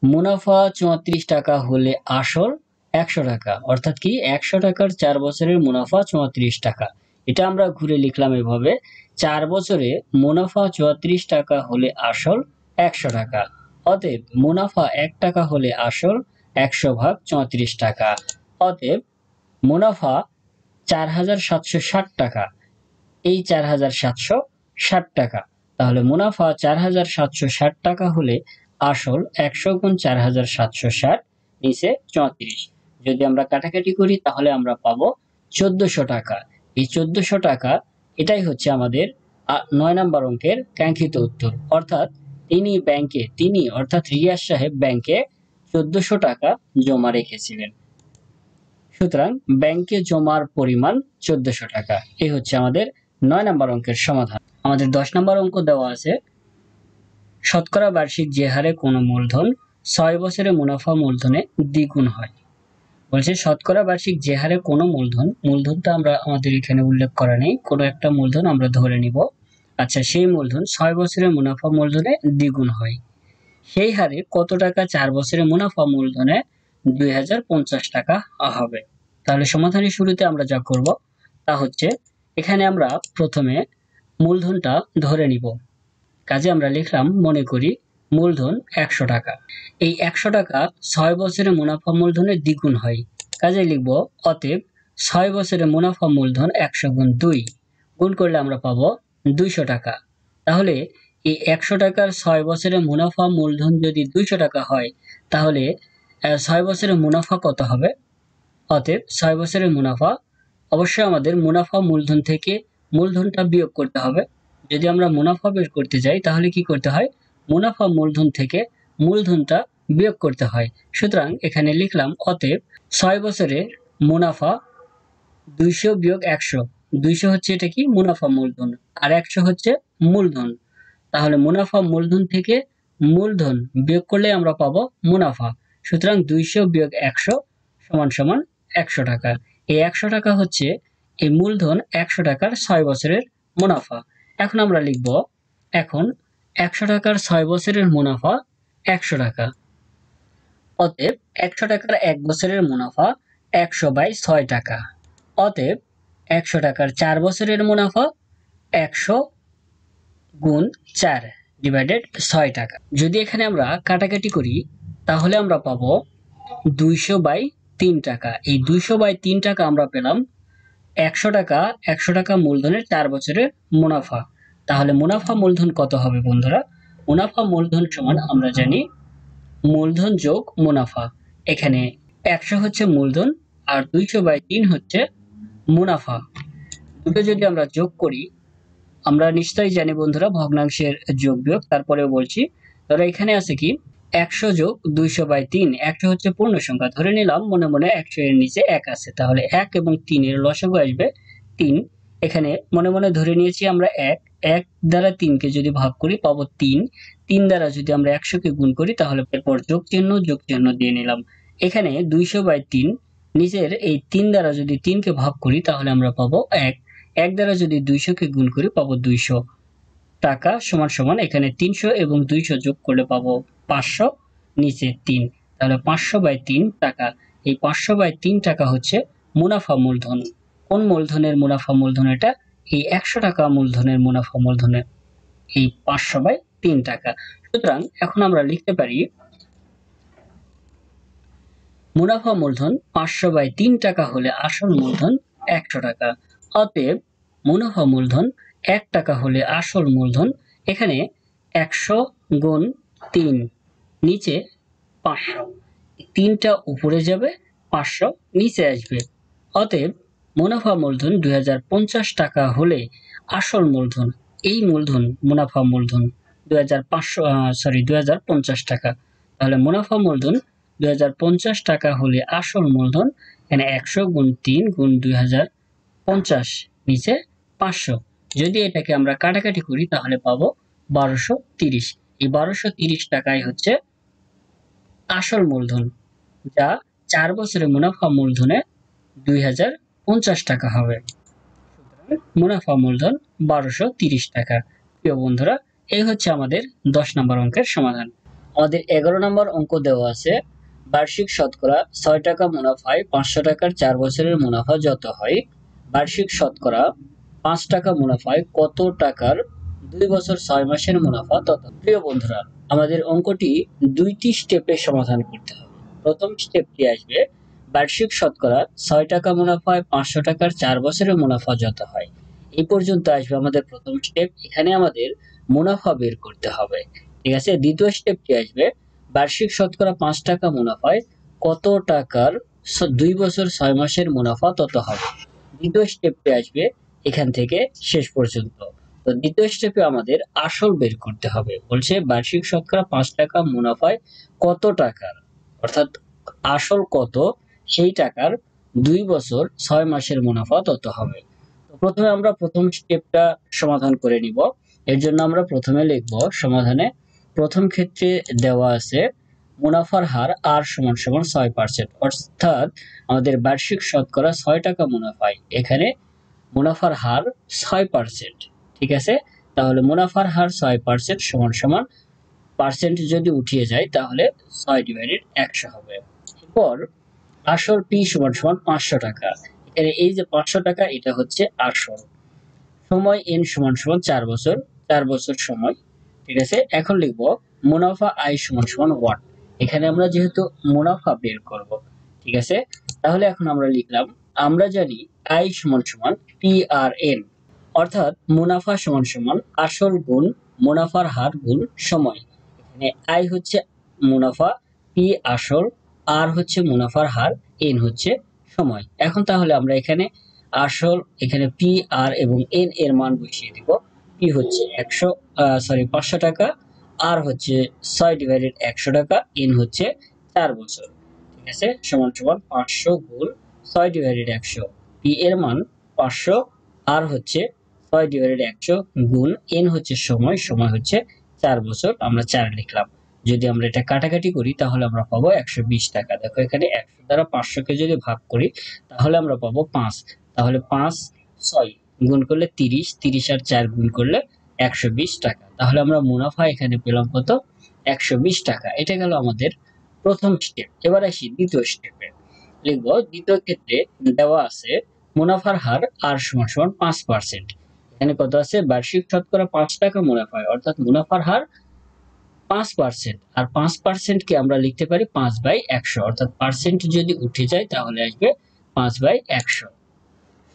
মুনাফা 34 টাকা হলে আসল 100 টাকা অর্থাৎ কি 100 টাকার 4 বছরের মুনাফা 34 টাকা। এটা আমরা ঘুরে লিখলাম এভাবে, 4 বছরে মুনাফা 34 টাকা হলে আসল 100 টাকা। অতএব মুনাফা 1 টাকা হলে আসল 100 ভাগ 34 টাকা। অতএব মুনাফা 4,760 টাকা। এই 4,760 টাকা। তাহলে মুনাফা 4,760 টাকা হলে আসল 100 গুণ 4,760 নিচে 34। যদি আমরা কাটাকাটি করি তাহলে আমরা পাবো 1400 টাকা। এই 1400 টাকা এটাই হচ্ছে আমাদের 9 নম্বর অঙ্কের কাঙ্ক্ষিত উত্তর। অর্থাৎ তিনি অর্থাৎ রিয়াজ সাহেব ব্যাংকে 1400 টাকা জমা রেখেছিলেন। সুতরাং ব্যাংকে জমার পরিমাণ 1400 টাকা। এই হচ্ছে আমাদের 9 নম্বর অঙ্কের সমাধান। আমাদের 10 নম্বর অঙ্ক দেওয়া আছে, শতকরা বার্ষিক যে হারে কোনো মূলধন 6 বছরে মুনাফা মূলধনে দ্বিগুণ হয়। বলছে শতকরা বার্ষিক যে হারে কোনো মূলধনটা আমরা আমাদের এখানে উল্লেখ করা নেই, কোনো একটা মূলধন আমরা ধরে নিব। আচ্ছা, সেই মূলধন 6 বছরে মুনাফা মূলধনে দ্বিগুণ হয়। সেই হারে কত টাকা 4 বছরের মুনাফা মূলধনে 2050 টাকা হবে। তাহলে সমাধানের শুরুতে আমরা যা করব তা হচ্ছে এখানে আমরা প্রথমে মূলধনটা ধরে নিব। কাজে আমরা লিখলাম মনে করি মূলধন 100 টাকা। এই 100 টাকা 6 বছরের মুনাফা মূলধনের দ্বিগুণ হয়। কাজে লিখব অতএব 6 বছরের মুনাফা মূলধন 100 গুণ 2 গুণ করলে আমরা পাবো 200 টাকা। তাহলে এই 100 টাকার 6 বছরের মুনাফা মূলধন যদি 200 টাকা হয় তাহলে 6 বছরের মুনাফা কত হবে? অতএব 6 বছরের মুনাফা, অবশ্যই আমাদের মুনাফা মূলধন থেকে মূলধনটা বিয়োগ করতে হবে। যদি আমরা মুনাফা বের করতে যাই তাহলে কি করতে হয়? মুনাফা মূলধন থেকে মূলধনটা বিয়োগ করতে হয়। সুতরাং এখানে লিখলাম অতএব 6 বছরের মুনাফা 200 বিয়োগ 100। 200 হচ্ছে এটা কি? মুনাফা মূলধন, আর 100 হচ্ছে মূলধন। তাহলে মুনাফা মূলধন থেকে মূলধন বিয়োগ করলে আমরা পাবো মুনাফা। সুতরাং 200 বিয়োগ 100 সমান সমান 100 টাকা। এই 100 টাকা হচ্ছে এই মূলধন 100 টাকার 6 বছরের মুনাফা। এখন আমরা লিখব এখন 100 টাকার 6 বছরের মুনাফা 100 টাকা। অতএব 100 টাকার 1 বছরের মুনাফা 100/6 টাকা। অতএব 100 টাকার 4 বছরের মুনাফা 100 গুণ 4 ডিভাইডেড 6 টাকা। যদি এখানে আমরা কাটাকাটি করি তাহলে আমরা পাবো 200/3 টাকা। এই 200/3 টাকা আমরা পেলাম 100 টাকা, 100 টাকা মূলধনের 4 বছরের মুনাফা। তাহলে মুনাফা মূলধন কত হবে বন্ধুরা? মুনাফা মূলধন সমান আমরা জানি মূলধন যোগ মুনাফা। এখানে 100 হচ্ছে মূলধন আর 200/3 হচ্ছে মুনাফা। দুটো যদি আমরা যোগ করি, আমরা নিশ্চয়ই জানি বন্ধুরা ভগ্নাংশের যোগ বিয়োগ, তারপরেও বলছি। ধরো এখানে আছে কি 100 যোগ 200/3। 100 হচ্ছে পূর্ণ সংখ্যা, ধরে নিলাম মনে মনে 100 এর নিচে 1 আছে, তাহলে 1 এবং 3 এর লসাগু আসবে 3। এখানে মনে মনে ধরে নিয়েছি আমরা 1 দ্বারা 3 কে যদি ভাগ করি পাবো 3। 3 দ্বারা যদি আমরা 100 কে গুণ করি তাহলে এরপর যোগ চিহ্ন দিয়ে নিলাম। এখানে 200/3 নিচের এই 3 দ্বারা যদি 3 কে ভাগ করি তাহলে আমরা পাবো 1। 1 দ্বারা যদি 200 কে গুণ করি পাবো 200 টাকা সমান সমান এখানে 300 এবং 200 যোগ করলে পাবো 500, নিচে 3, তাহলে 500/3 টাকা। এই 500/3 টাকা হচ্ছে মুনাফা মূলধন। কোন মূলধনের মুনাফা মূলধন? এটা এই 100 টাকা মূলধনের মুনাফা মূলধনের এই 500/3 টাকা। সুতরাং এখন আমরা লিখতে পারি মুনাফা মূলধন 500/3 টাকা হলে আসল মূলধন 100 টাকা। অতএব মুনাফা মূলধন 1 টাকা হলে আসল মূলধন এখানে 100 গুণ 3 নিচে 500, 3টা উপরে যাবে 500 নিচে আসবে। অতএব মুনাফা মূলধন 2050 টাকা হলে আসল মূলধন, এই মূলধন মুনাফা মূলধন 2050 টাকা। তাহলে মুনাফা মূলধন 2050 টাকা হলে আসল মূলধন এখানে 100 গুণ 3 গুণ 2050 নিচে 500। যদি এটাকে আমরা কাটাকাটি করি তাহলে পাবো 1230। এই 1230 টাকাই হচ্ছে আসল মূলধন, যা 4 বছরের মুনাফা মূলধনে 2050 টাকা হবে। মুনাফা মূলধন 1230 টাকা। প্রিয় বন্ধুরা, এই হচ্ছে আমাদের 10 নম্বর অঙ্কের সমাধান। আমাদের 11 নম্বর অঙ্ক দেওয়া আছে বার্ষিক শতকরা 6 টাকা মুনাফায় 500 টাকার 4 বছরের মুনাফা যত হয়, বার্ষিক শতকরা 5 টাকা মুনাফায় কত টাকার 2 বছর 6 মাসের মুনাফা তত। প্রিয় বন্ধুরা, আমাদের অঙ্কটি 2টি স্টেপে সমাধান করতে হবে। প্রথম স্টেপটি আসবে বার্ষিক শতকরা 6 টাকা মুনাফায় 500 টাকার 4 বছরের মুনাফা যত হয়। এই পর্যন্ত আসবে আমাদের প্রথম স্টেপ। এখানে আমাদের মুনাফা বের করতে হবে, ঠিক আছে। দ্বিতীয় স্টেপটি আসবে বার্ষিক শতকরা 5 টাকা মুনাফায় কত টাকার 2 বছর 6 মাসের মুনাফা তত হবে। দ্বিতীয় স্টেপটি আসবে এখান থেকে শেষ পর্যন্ত। তো দ্বিতীয় স্টেপে আমাদের আসল বের করতে হবে। বলছে বার্ষিক শতকরা 5 টাকা মুনাফায় কত টাকার, অর্থাৎ আসল কত, সেই টাকার 2 বছর 6 মাসের মুনাফা তত হবে। তো প্রথমে আমরা প্রথম স্টেপটা সমাধান করে নিব। এর জন্য আমরা প্রথমে লিখব সমাধানে প্রথম ক্ষেত্রে দেওয়া আছে মুনাফার হার আর সমান সমান 6%, অর্থাৎ আমাদের বার্ষিক শতকরা 6 টাকা মুনাফায় এখানে মুনাফার হার 6%, ঠিক আছে। তাহলে মুনাফার হার 6% সমান সমান পার্সেন্ট যদি উঠিয়ে যায় তাহলে 6/100 হবে। এরপর আসল পি সমান সমান 500 টাকা। এখানে এই যে 500 টাকা এটা হচ্ছে আসল। সময় এন সমান সমান 4 বছর, 4 বছর সময়। ঠিক আছে, এখন লিখব মুনাফা আই সমান সমান ওয়াট। এখানে আমরা যেহেতু মুনাফা বের করব, ঠিক আছে, তাহলে এখন আমরা লিখলাম, আমরা জানি আই সমান সমান পি আর এন, অর্থাৎ মুনাফা সমান সমান আসল গুণ মুনাফার হার গুণ সময়। এখানে আই হচ্ছে মুনাফা, পি আসল, আর হচ্ছে মুনাফার হার, এন হচ্ছে সময়। এখন তাহলে আমরা এখানে আসল, এখানে পি আর এবং এন এর মান বসিয়ে দিব। পি হচ্ছে 500 টাকা, আর হচ্ছে 6/100 টাকা, এন হচ্ছে 4 বছর। ঠিক আছে, সমান সমান 500 গুণ 6/100। পি এর মান 500, আর হচ্ছে 6/100 গুণ এন হচ্ছে সময়, সময় হচ্ছে 4 বছর, আমরা 4 লিখলাম। যদি আমরা এটা কাটাকাটি করি তাহলে আমরা পাবো 120 টাকা। দেখো এখানে 100 দ্বারা 500 কে যদি ভাগ করি তাহলে আমরা পাবো 5। তাহলে 5 6 গুণ করলে 30, 30 আর 4 গুণ করলে 120 টাকা। তাহলে আমরা মুনাফা এখানে পেলাম কত? 120 টাকা। এটা গেল আমাদের প্রথম স্টেপ। এবার আসি দ্বিতীয় স্টেপে। লিখব দ্বিতীয় ক্ষেত্রে দেওয়া আছে মুনাফার হার আর সমান সমান 5%। এখানে কত আছে? বার্ষিক শতকরা 5 টাকা মুনাফা হয়, অর্থাৎ মুনাফার হার 5%। আর 5% কে আমরা লিখতে পারি 5/100, অর্থাৎ পার্সেন্ট যদি উঠে যায় তাহলে আসবে 5/100।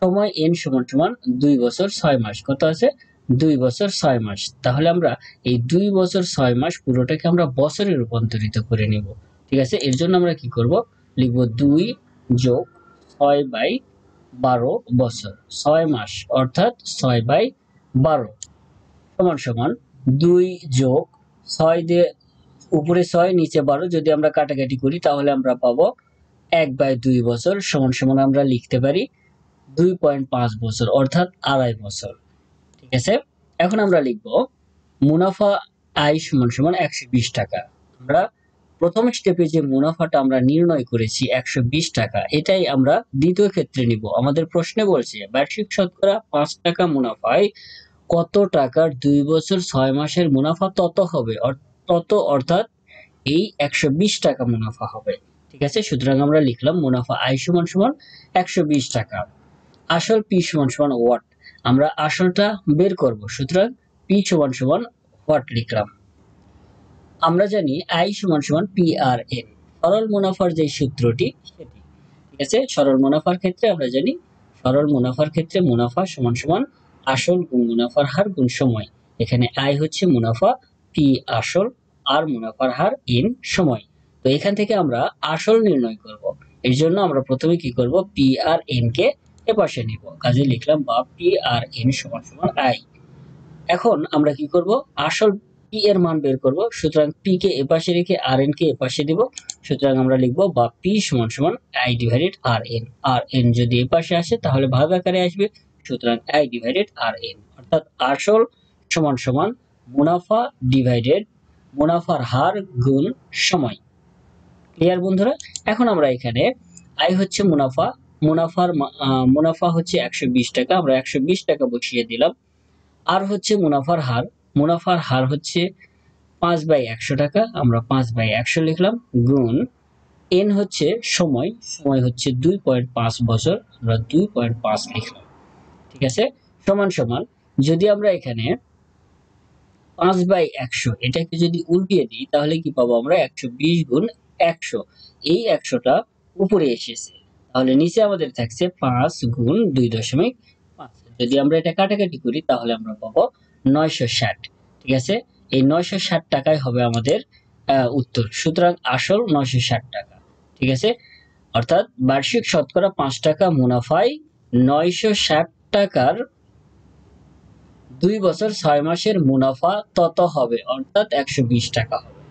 সময় এন সমান সমান 2 বছর 6 মাস। কত আছে? 2 বছর 6 মাস। তাহলে আমরা এই 2 বছর 6 মাস পুরোটাকে আমরা বছরে রূপান্তরিত করে নিব। ঠিক আছে, এর জন্য আমরা কি করব? লিখব 2 যোগ 6/12 বছর, 6 মাস, অর্থাৎ 6/12 সমান সমান 2 যোগ 6 দিয়ে উপরে 6 নিচে 12 যদি আমরা কাটাকাটি করি তাহলে আমরা পাবো 1/2 বছর সমান সমান আমরা লিখতে পারি 2.5 বছর, অর্থাৎ 2.5 বছর। ঠিক আছে, এখন আমরা লিখব মুনাফা আই সমান সমান 120 টাকা। আমরা প্রথম স্টেপে যে মুনাফাটা আমরা নির্ণয় করেছি 120 টাকা, এটাই আমরা দ্বিতীয় ক্ষেত্রে নিব। আমাদের প্রশ্নে বলছে বার্ষিক শতকরা 5 টাকা মুনাফায় কত টাকার 2 বছর 6 মাসের মুনাফা তত হবে, তত অর্থাৎ এই 120 টাকা মুনাফা হবে। ঠিক আছে, সুতরাং আমরা লিখলাম মুনাফা আই সমান সমান 120 টাকা। আসল পি সমান সমান ওয়াট, আমরা আসলটা বের করব, সুতরাং পি সমান সমান ওয়াট লিখলাম। আমরা জানি আই সমান সমান পি আর এন, সরল মুনাফার যে সূত্রটি সেটি। ঠিক আছে, সরল মুনাফার ক্ষেত্রে আমরা জানি সরল মুনাফার ক্ষেত্রে মুনাফা সমান সমান আসল গুণ মুনাফার হার গুণ সময়। এখানে আই হচ্ছে মুনাফা, পি আসল, আর মুনাফার হার এন সময়। তো এখান থেকে আমরা আসল নির্ণয় করব। এর জন্য আমরা প্রথমে কি করব? পি আর এন কে এপাশে নিব, কাজে লিখলাম বা পি আর এন সমান সমান আই। এখন আমরা কি করব? আসল পি এর মান বের করব, সুতরাং পি কে এপাশে রেখে আর এন কে এপাশে দিব। সুতরাং আমরা লিখব বা পি সমান সমান I divided R N. R N যদি এপাশে আসে তাহলে ভাগ আকারে আসবে, সুতরাং আই ডিভাইডেড আর এন, অর্থাৎ আসল সমান সমান মুনাফা ডিভাইডেড মুনাফার হার গুণ সময়। ক্লিয়ার বন্ধুরা? এখন আমরা এখানে আই হচ্ছে মুনাফা, মুনাফা হচ্ছে 120 টাকা, আমরা 120 টাকা বসিয়ে দিলাম। আর হচ্ছে মুনাফার হার, মুনাফার হার হচ্ছে 5/100 টাকা, আমরা 5/100 লিখলাম, গুণ এন হচ্ছে সময়, সময় হচ্ছে 2.5 বছর, আমরা 2.5 লিখলাম। ঠিক আছে, সমান সমান যদি আমরা এখানে 5/100 এটাকে যদি উল্টিয়ে দিই তাহলে কি পাবো আমরা? 120 গুণ 100। এই 100টা উপরে এসেছে, তাহলে নিচে আমাদের থাকছে 5 গুণ 2.5। যদি আমরা এটা কাটাকাটি করি তাহলে আমরা পাবো 960। ঠিক আছে, এই 960 টাকায় হবে আমাদের উত্তর। সুতরাং আসল 960 টাকা। ঠিক আছে, অর্থাৎ বার্ষিক শতকরা 5 টাকা মুনাফায় 960 টাকার 2 বছর 6 মাসের মুনাফা তত হবে, অর্থাৎ 120 টাকা হবে।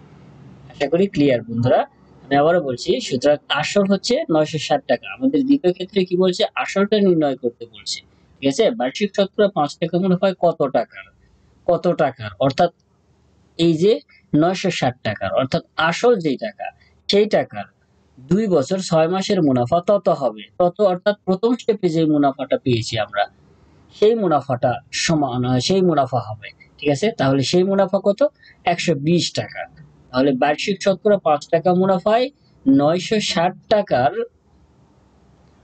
আশা করি ক্লিয়ার বন্ধুরা। আমি আবারও বলছি, সুতরাং আসল হচ্ছে 960 টাকা। আমাদের দ্বিতীয় ক্ষেত্রে কি বলছে? আসলটা নির্ণয় করতে বলছে। ঠিক আছে, বার্ষিক শতকরা 5 টাকা মুনাফায় কত টাকার, কত টাকার, অর্থাৎ এই যে 960 টাকার, অর্থাৎ আসল যেই টাকা সেই টাকার 2 বছর 6 মাসের মুনাফা তত হবে। তত অর্থাৎ প্রথম স্টেপে যে মুনাফাটা পেয়েছি আমরা সেই মুনাফাটা সমান, সেই মুনাফা হবে। ঠিক আছে, তাহলে সেই মুনাফা কত? 120 টাকা। তাহলে বার্ষিক শতকরা 5 টাকা মুনাফায় 960 টাকার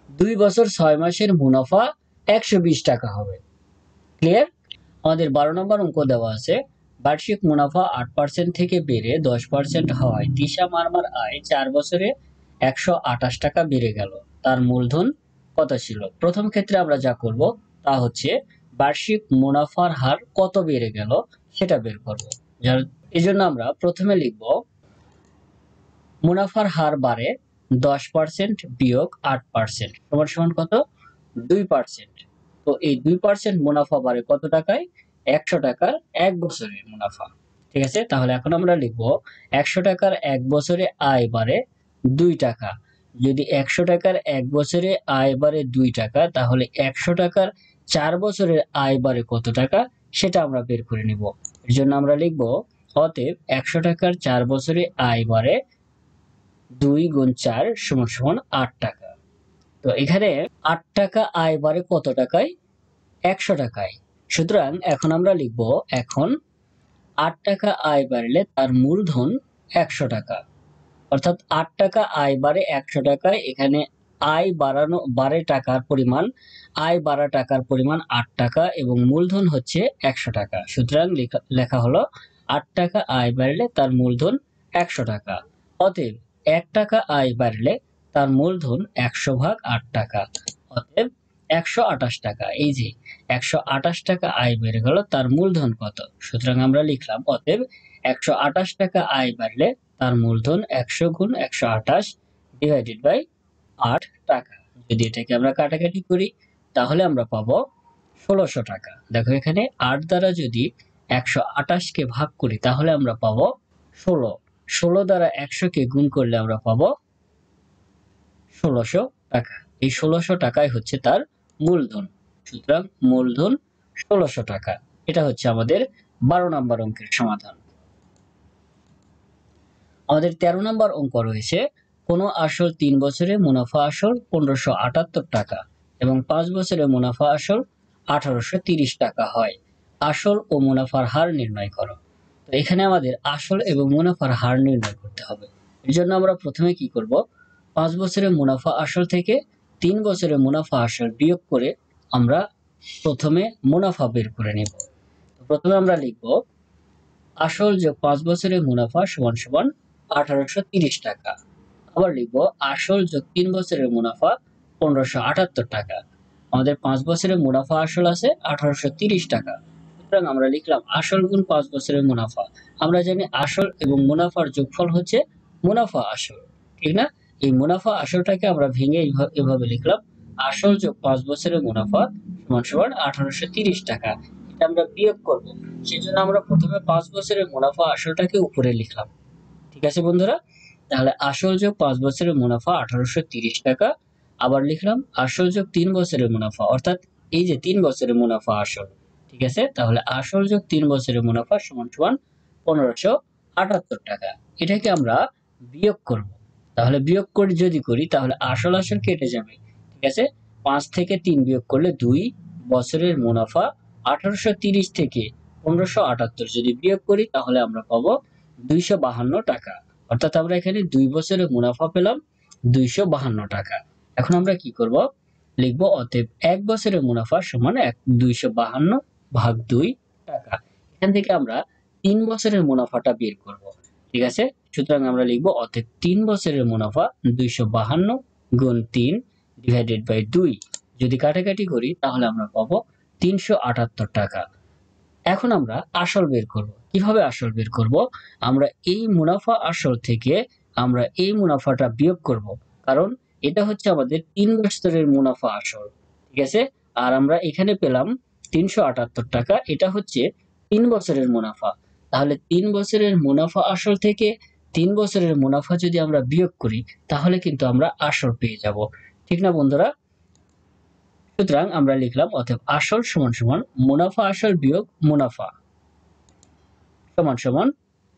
2 বছর 6 মাসের মুনাফা 120 টাকা হবে। ক্লিয়ার? আমাদের 12 নম্বর অঙ্ক দেওয়া আছে, বার্ষিক মুনাফা 8% থেকে বেড়ে 10% হওয়ায় তিশা মারমার আয় 4 বছরে 128 টাকা বেড়ে গেল। তার মূলধন কত ছিল? প্রথম ক্ষেত্রে আমরা যা করব তা হচ্ছে বার্ষিক মুনাফার হার কত বেড়ে গেল সেটা বের করব। এই জন্য আমরা প্রথমে লিখব মুনাফার হার বাড়ে 10% বিয়োগ 8% সমান সমান কত? 2%। তো এই 2% মুনাফা বাড়ে কত টাকায়? 100 টাকার 1 বছরের মুনাফা। ঠিক আছে, তাহলে এখন আমরা লিখব 100 টাকার 1 বছরে আয় বাড়ে 2 টাকা। যদি 100 টাকার 1 বছরে আয় বাড়ে 2 টাকা, তাহলে 100 টাকার 4 বছরের আয় বাড়ে কত টাকা সেটা আমরা বের করে নিব। এর জন্য আমরা লিখব অতএব 100 টাকার 4 বছরে আয় বাড়ে 2 গুণ 4 সমান সমান 8 টাকা। তো এখানে 8 টাকা আয় বাড়ে কত টাকায়? 100 টাকায়। সুতরাং এখন আমরা লিখব এখন 8 টাকা আয় বাড়লে তার মূলধন 100 টাকা। অর্থাৎ 8 টাকা আয় বাড়ে 100 টাকায়। এখানে আয় বাড়ে টাকার পরিমাণ, আয় বাড়া টাকার পরিমাণ 8 টাকা এবং মূলধন হচ্ছে 100 টাকা। সুতরাং লেখা হলো 8 টাকা আয় বাড়লে তার মূলধন 100 টাকা। অতএব 1 টাকা আয় বাড়লে তার মূলধন 100 ভাগ 8 টাকা। অতএব 128 টাকা। এই যে 128 টাকা আয় বেড়ে গেল, তার মূলধন কত? সুতরাং আমরা লিখলাম অতএব 128 টাকা আয় বাড়লে তার মূলধন 100 গুণ 128 ডিভাইডেড বাই 8 টাকা। যদি এটাকে আমরা কাটাকাটি করি তাহলে আমরা পাবো 1600 টাকা। দেখো এখানে 8 দ্বারা যদি 128 কে ভাগ করি তাহলে আমরা পাবো 16। 16 দ্বারা 100 কে গুণ করলে আমরা পাবো 1600 টাকা। এই 1600 টাকাই হচ্ছে তার মূলধন। সুতরাং মূলধন 1600 টাকা। এটা হচ্ছে আমাদের 12 নম্বর অঙ্কের সমাধান। আমাদের 13 নম্বর অঙ্ক রয়েছে, কোনো আসল 3 বছরে মুনাফা আসল 1578 টাকা এবং 5 বছরে মুনাফা আসল 1830 টাকা হয়। আসল ও মুনাফার হার নির্ণয় করো। তো এখানে আমাদের আসল এবং মুনাফার হার নির্ণয় করতে হবে। এর জন্য আমরা প্রথমে কি করব? 5 বছরে মুনাফা আসল থেকে 3 বছরে মুনাফা আসল বিয়োগ করে আমরা প্রথমে মুনাফা বের করে নেব। প্রথমে আমরা লিখব আসল যোগ 5 বছরের মুনাফা সমান সমান 1830 টাকা। আবার লিখব আসল যোগ 3 বছরের মুনাফা 1578 টাকা। আমাদের 5 বছরের মুনাফা আসল আছে 1830 টাকা। সুতরাং আমরা লিখলাম আসল গুণ 5 বছরের মুনাফা। আমরা জানি আসল এবং মুনাফার যোগফল হচ্ছে মুনাফা আসল, ঠিক না? এই মুনাফা আসলটাকে আমরা ভেঙে এভাবে লিখলাম আসল যোগ 5 বছরের মুনাফা সমান সমান 1830 টাকা। এটা আমরা বিয়োগ করব, সেজন্য আমরা প্রথমে 5 বছরের মুনাফা আসলটাকে উপরে লিখলাম। ঠিক আছে বন্ধুরা, তাহলে আসল যোগ 5 বছরের মুনাফা 1830 টাকা। আবার লিখলাম আসল যোগ 3 বছরের মুনাফা, অর্থাৎ এই যে 3 বছরের মুনাফা আসল। ঠিক আছে, তাহলে আসল যোগ 3 বছরের মুনাফা সমান সমান 1578 টাকা। এটাকে আমরা বিয়োগ করব। তাহলে বিয়োগ করে যদি করি তাহলে আসল আসল কেটে যাবে। ঠিক আছে, 5 থেকে 3 বিয়োগ করলে 2 বছরের মুনাফা 1830 থেকে 1578 যদি বিয়োগ করি তাহলে আমরা পাবো 252 টাকা। অর্থাৎ আমরা এখানে 2 বছরের মুনাফা পেলাম 252 টাকা। এখন আমরা কি করব? লিখব অতএব 1 বছরের মুনাফা সমান 252 ভাগ 2 টাকা। এখান থেকে আমরা 3 বছরের মুনাফাটা বের করব। ঠিক আছে, সুতরাং আমরা লিখব অতএব 3 বছরের মুনাফা 252 গুণ 3 ডিভাইডেড বাই 2। যদি কাটাকাটি করি তাহলে আমরা পাবো 378 টাকা। এখন আমরা আসল বের করব। কিভাবে আসল বের করব? আমরা এই মুনাফা আসল থেকে আমরা এই মুনাফাটা বিয়োগ করব, কারণ এটা হচ্ছে আমাদের 3 বছরের মুনাফা আসল। ঠিক আছে, আর আমরা এখানে পেলাম 378 টাকা, এটা হচ্ছে 3 বছরের মুনাফা। তাহলে 3 বছরের মুনাফা আসল থেকে 3 বছরের মুনাফা যদি আমরা বিয়োগ করি তাহলে কিন্তু আমরা আসল পেয়ে যাব। ঠিক না বন্ধুরা? সুতরাং আমরা লিখলাম অতএব আসল সমান সমান মুনাফা আসল বিয়োগ মুনাফা সমান সমান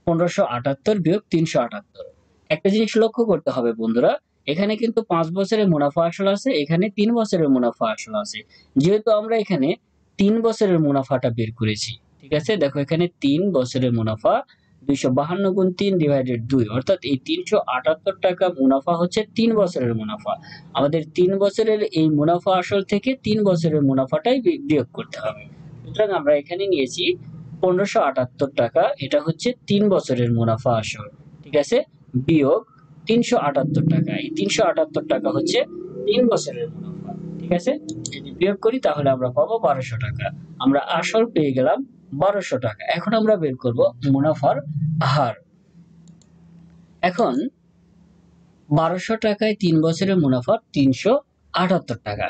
1578 বিয়োগ 378। একটা জিনিস লক্ষ্য করতে হবে বন্ধুরা, এখানে কিন্তু 5 বছরের মুনাফা আসল আছে, এখানে 3 বছরের মুনাফা আসল আছে। যেহেতু আমরা এখানে 3 বছরের মুনাফাটা বের করেছি, ঠিক আছে, দেখো এখানে 3 বছরের মুনাফা 252 গুণ 3 ডিভাইডেড 2, অর্থাৎ এই 378 টাকা মুনাফা হচ্ছে 3 বছরের মুনাফা। আমাদের 3 বছরের এই মুনাফা আসল থেকে 3 বছরের মুনাফাটাই বিয়োগ করতে হবে। সুতরাং আমরা এখানে নিয়েছি 1578 টাকা, এটা হচ্ছে 3 বছরের মুনাফা আসল। ঠিক আছে, বিয়োগ 378 টাকা, এই 378 টাকা হচ্ছে 3 বছরের মুনাফা। ঠিক আছে, যদি বিয়োগ করি তাহলে আমরা পাবো 1200 টাকা। আমরা আসল পেয়ে গেলাম 1200 টাকা। এখন আমরা বের করব মুনাফার হার। এখন 1200 টাকায় 3 বছরের মুনাফা 378 টাকা।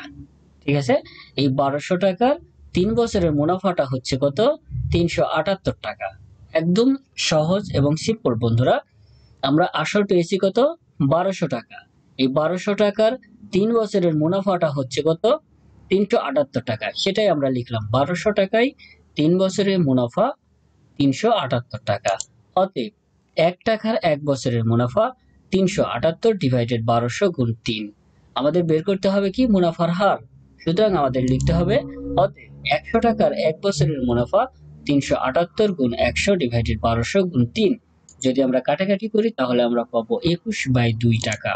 ঠিক আছে, এই 1200 টাকার 3 বছরের মুনাফাটা হচ্ছে কত? 378 টাকা। একদম সহজ এবং সিম্পল বন্ধুরা। আমরা আসল পেয়েছি কত? 1200 টাকা। এই 1200 টাকার 3 বছরের মুনাফাটা হচ্ছে কত? 378 টাকা। সেটাই আমরা লিখলাম, 1200 টাকায় 3 বছরের মুনাফা 378 টাকা। অতএব 1 টাকার 1 বছরের মুনাফা 378 ডিভাইডেড 1200 গুণ 3। আমাদের বের করতে হবে কি? মুনাফার হার। সুতরাং আমাদের লিখতে হবে অতএব 100 টাকার 1 বছরের মুনাফা 378 গুণ 100 ডিভাইডেড 1200 গুণ 3। যদি আমরা কাটাকাটি করি তাহলে আমরা পাবো 21/2 টাকা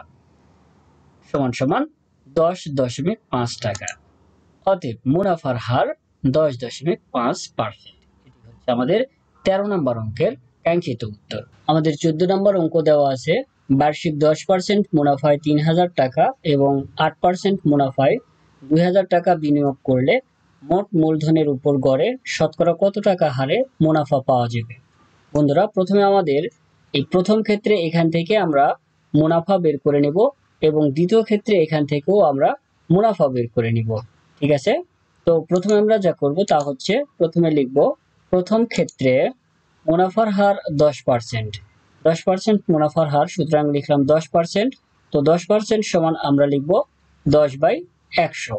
সমান সমান 10.5 টাকা। অতএব মুনাফার হার 10.5%। এটি হচ্ছে আমাদের 13 নম্বর অঙ্কের কাঙ্ক্ষিত উত্তর। আমাদের 14 নম্বর অঙ্ক দেওয়া আছে, বার্ষিক 10% মুনাফায় 3000 টাকা এবং 8% মুনাফায় 2000 টাকা বিনিয়োগ করলে মোট মূলধনের উপর গড়ে শতকরা কত টাকা হারে মুনাফা পাওয়া যাবে? বন্ধুরা, প্রথমে আমাদের এই প্রথম ক্ষেত্রে এখান থেকে আমরা মুনাফা বের করে নেব এবং দ্বিতীয় ক্ষেত্রে এখান থেকেও আমরা মুনাফা বের করে নিব। ঠিক আছে, তো প্রথমে আমরা যা করব তা হচ্ছে প্রথমে লিখব প্রথম ক্ষেত্রে মুনাফার হার 10%। 10% মুনাফার হার, সুতরাং লিখলাম 10%। তো 10% সমান আমরা লিখব 10/100।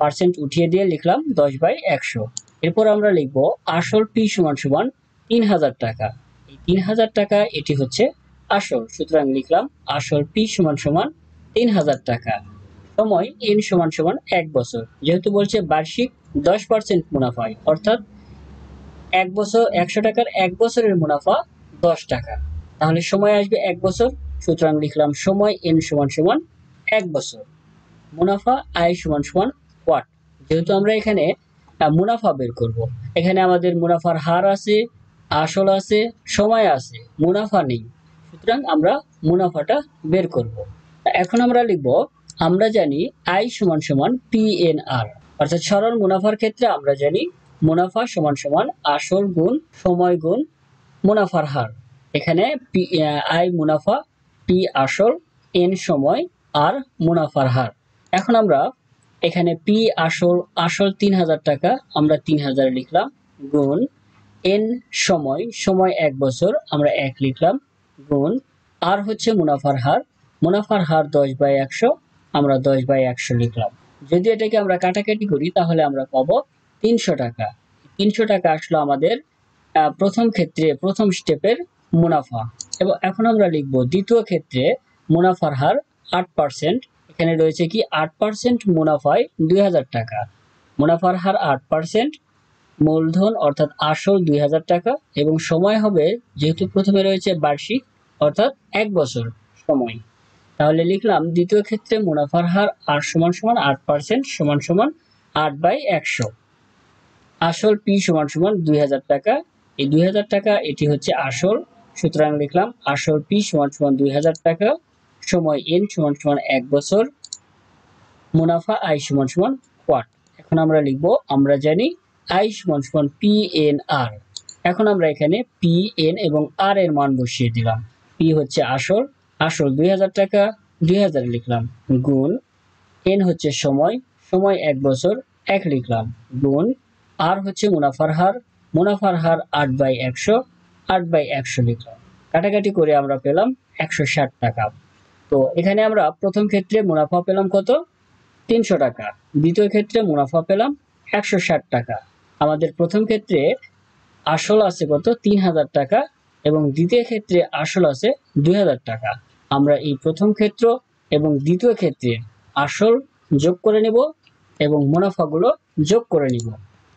পার্সেন্ট উঠিয়ে দিয়ে লিখলাম 10/100। এরপর আমরা লিখব আসল পি সমান সমান 3000 টাকা। এই 3000 টাকা এটি হচ্ছে আসল, সুতরাং লিখলাম আসল পি সমান সমান 3000 টাকা। সময় এন সমান সমান 1 বছর। যেহেতু বলছে বার্ষিক 10% মুনাফায়, অর্থাৎ 1 বছর 100 টাকার 1 বছরের মুনাফা 10 টাকা, তাহলে সময় আসবে 1 বছর। সুতরাং লিখলাম সময় এন সমান সমান 1 বছর। মুনাফা আই সমান সমান ওয়াট। যেহেতু আমরা এখানে মুনাফা বের করব, এখানে আমাদের মুনাফার হার আছে, আসল আছে, সময় আছে, মুনাফা নেই। সুতরাং আমরা মুনাফাটা বের করব। এখন আমরা লিখব, আমরা জানি আই সমান সমান পিএনআর, অর্থাৎ সরল মুনাফার ক্ষেত্রে আমরা জানি মুনাফা সমান সমান আসল গুণ সময় গুণ মুনাফার হার। এখানে আই মুনাফা, পি আসল, এন সময়, আর মুনাফার হার। এখন আমরা এখানে পি আসল, আসল 3000 টাকা, আমরা 3000 লিখলাম, গুণ এন সময়, সময় 1 বছর, আমরা 1 লিখলাম, গুণ আর হচ্ছে মুনাফার হার, মুনাফার হার 10/100, আমরা 10/100 লিখলাম। যদি এটাকে আমরা কাটাকাটি করি তাহলে আমরা পাবো 300 টাকা। 300 টাকা আসলো আমাদের প্রথম ক্ষেত্রে প্রথম স্টেপের মুনাফা। এবং এখন আমরা লিখব দ্বিতীয় ক্ষেত্রে মুনাফার হার 8%। এখানে রয়েছে কি 8% মুনাফায় 2000 টাকা। মুনাফার হার 8%, মূলধন অর্থাৎ আসল 2000 টাকা এবং সময় হবে, যেহেতু প্রথমে রয়েছে বার্ষিক অর্থাৎ 1 বছর সময়, তাহলে লিখলাম দ্বিতীয় ক্ষেত্রে মুনাফার হার আর সমান সমান 8% সমান সমান 8/100। আসল পি সমান সমান 2000 টাকা, এই 2000 টাকা এটি হচ্ছে আসল, সুতরাং লিখলাম আসল পি সমান সমান 2000 টাকা, সময় এন সমান সমান 1 বছর, মুনাফা আই সমান সমান ওয়াট। এখন আমরা লিখব, আমরা জানি আই সমান সমান পি এন আর। এখন আমরা এখানে পি এন এবং আর এর মান বসিয়ে দিলাম। পি হচ্ছে আসল, আসল 2000 টাকা, 2000 লিখলাম, গুণ এন হচ্ছে সময়, সময় 1 বছর, 1 লিখলাম, গুণ আর হচ্ছে মুনাফার হার, মুনাফার হার 8/100, 8/100 লিখলাম। কাটাকাটি করে আমরা পেলাম 160 টাকা। তো এখানে আমরা প্রথম ক্ষেত্রে মুনাফা পেলাম কত? 300 টাকা। দ্বিতীয় ক্ষেত্রে মুনাফা পেলাম 160 টাকা। আমাদের প্রথম ক্ষেত্রে আসল আছে কত? 3000 টাকা এবং দ্বিতীয় ক্ষেত্রে আসল আছে 2000 টাকা। আমরা এই প্রথম ক্ষেত্র এবং দ্বিতীয় ক্ষেত্রে আসল যোগ করে নিব এবং মুনাফাগুলো যোগ করে নিব।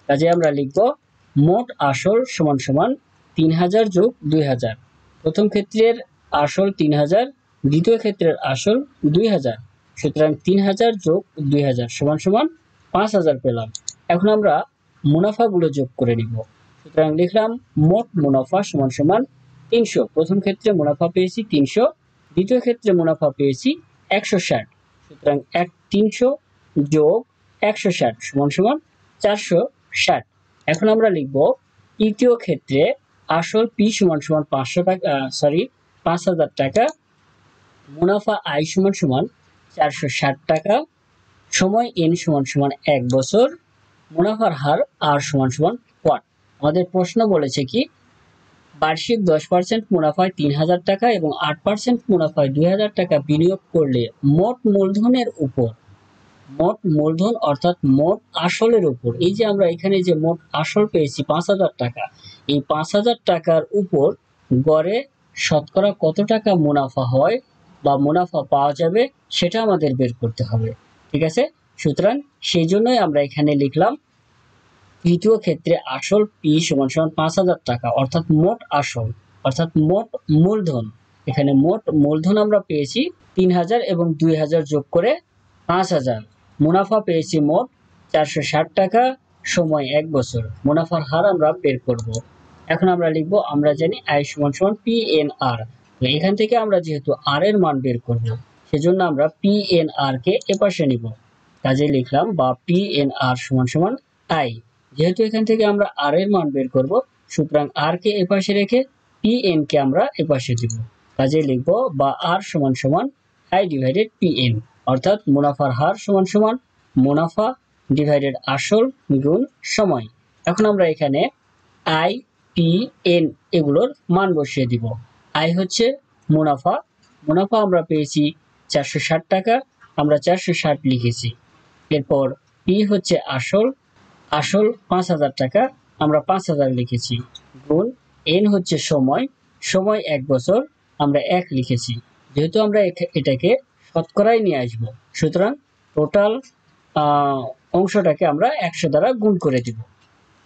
কাজে আমরা লিখব মোট আসল সমান সমান 3000 যোগ 2000। প্রথম ক্ষেত্রের আসল 3000, দ্বিতীয় ক্ষেত্রের আসল 2000। সুতরাং 3000 যোগ 2000 সমান সমান 5000 পেলাম। এখন আমরা মুনাফাগুলো যোগ করে নিব। সুতরাং লিখলাম মোট মুনাফা সমান সমান 300। প্রথম ক্ষেত্রে মুনাফা পেয়েছি 300, দ্বিতীয় ক্ষেত্রে মুনাফা পেয়েছি 160। সুতরাং 300 যোগ 160 সমান সমান 460। এখন আমরা লিখব তৃতীয় ক্ষেত্রে আসল পি সমান সমান 500 টাকা, 5000 টাকা, মুনাফা আই সমান সমান 460 টাকা, সময় এন সমান সমান 1 বছর, মুনাফার হার আর সমান সমান 1। আমাদের প্রশ্ন বলেছে কি বার্ষিক 10% মুনাফায় 3000 টাকা এবং 8% মুনাফায় 2000 টাকা বিনিয়োগ করলে মোট মূলধনের উপর, মোট মূলধন অর্থাৎ মোট আসলের উপর, এই যে আমরা এখানে যে মোট আসল পেয়েছি 5000 টাকা, এই 5000 টাকার উপর গড়ে শতকরা কত টাকা মুনাফা হয় বা মুনাফা পাওয়া যাবে সেটা আমাদের বের করতে হবে। ঠিক আছে, সুতরাং সেই জন্যই আমরা এখানে লিখলাম তৃতীয় ক্ষেত্রে আসল পি সমান সমান 5000 টাকা, অর্থাৎ মোট আসল অর্থাৎ মোট মূলধন। এখানে মোট মূলধন আমরা পেয়েছি 3000 এবং 2000 যোগ করে 5000। মুনাফা পেয়েছি মোট 460 টাকা, সময় 1 বছর, মুনাফার হার আমরা বের করব। এখন আমরা লিখব, আমরা জানি আই সমান সমান পি এন আর। তো এখান থেকে আমরা যেহেতু আর এর মান বের করব, সেজন্য আমরা পি এন আর কে এপাশে নিব। কাজে লিখলাম বা পি এন আর সমান সমান আই। যেহেতু এখান থেকে আমরা আর এর মান বের করব, সুতরাং আর কে এপাশে রেখে পি এন কে আমরা এপাশে দিব। কাজে লিখব বা আর সমান সমান আই ডিভাইডেড পি এন, অর্থাৎ মুনাফার হার সমান সমান মুনাফা ডিভাইডেড আসল গুণ সময়। এখন আমরা এখানে আই, পি, এন এগুলোর মান বসিয়ে দিব। আই হচ্ছে মুনাফা, মুনাফা আমরা পেয়েছি 460 টাকা, আমরা 460 লিখেছি। এরপর পি হচ্ছে আসল, আসল 5000 টাকা, আমরা 5000 লিখেছি, গুণ এন হচ্ছে সময়, সময় 1 বছর, আমরা 1 লিখেছি। যেহেতু আমরা এটাকে শতকরায় নিয়ে আসব, সুতরাং টোটাল অংশটাকে আমরা 100 দ্বারা গুণ করে দিব।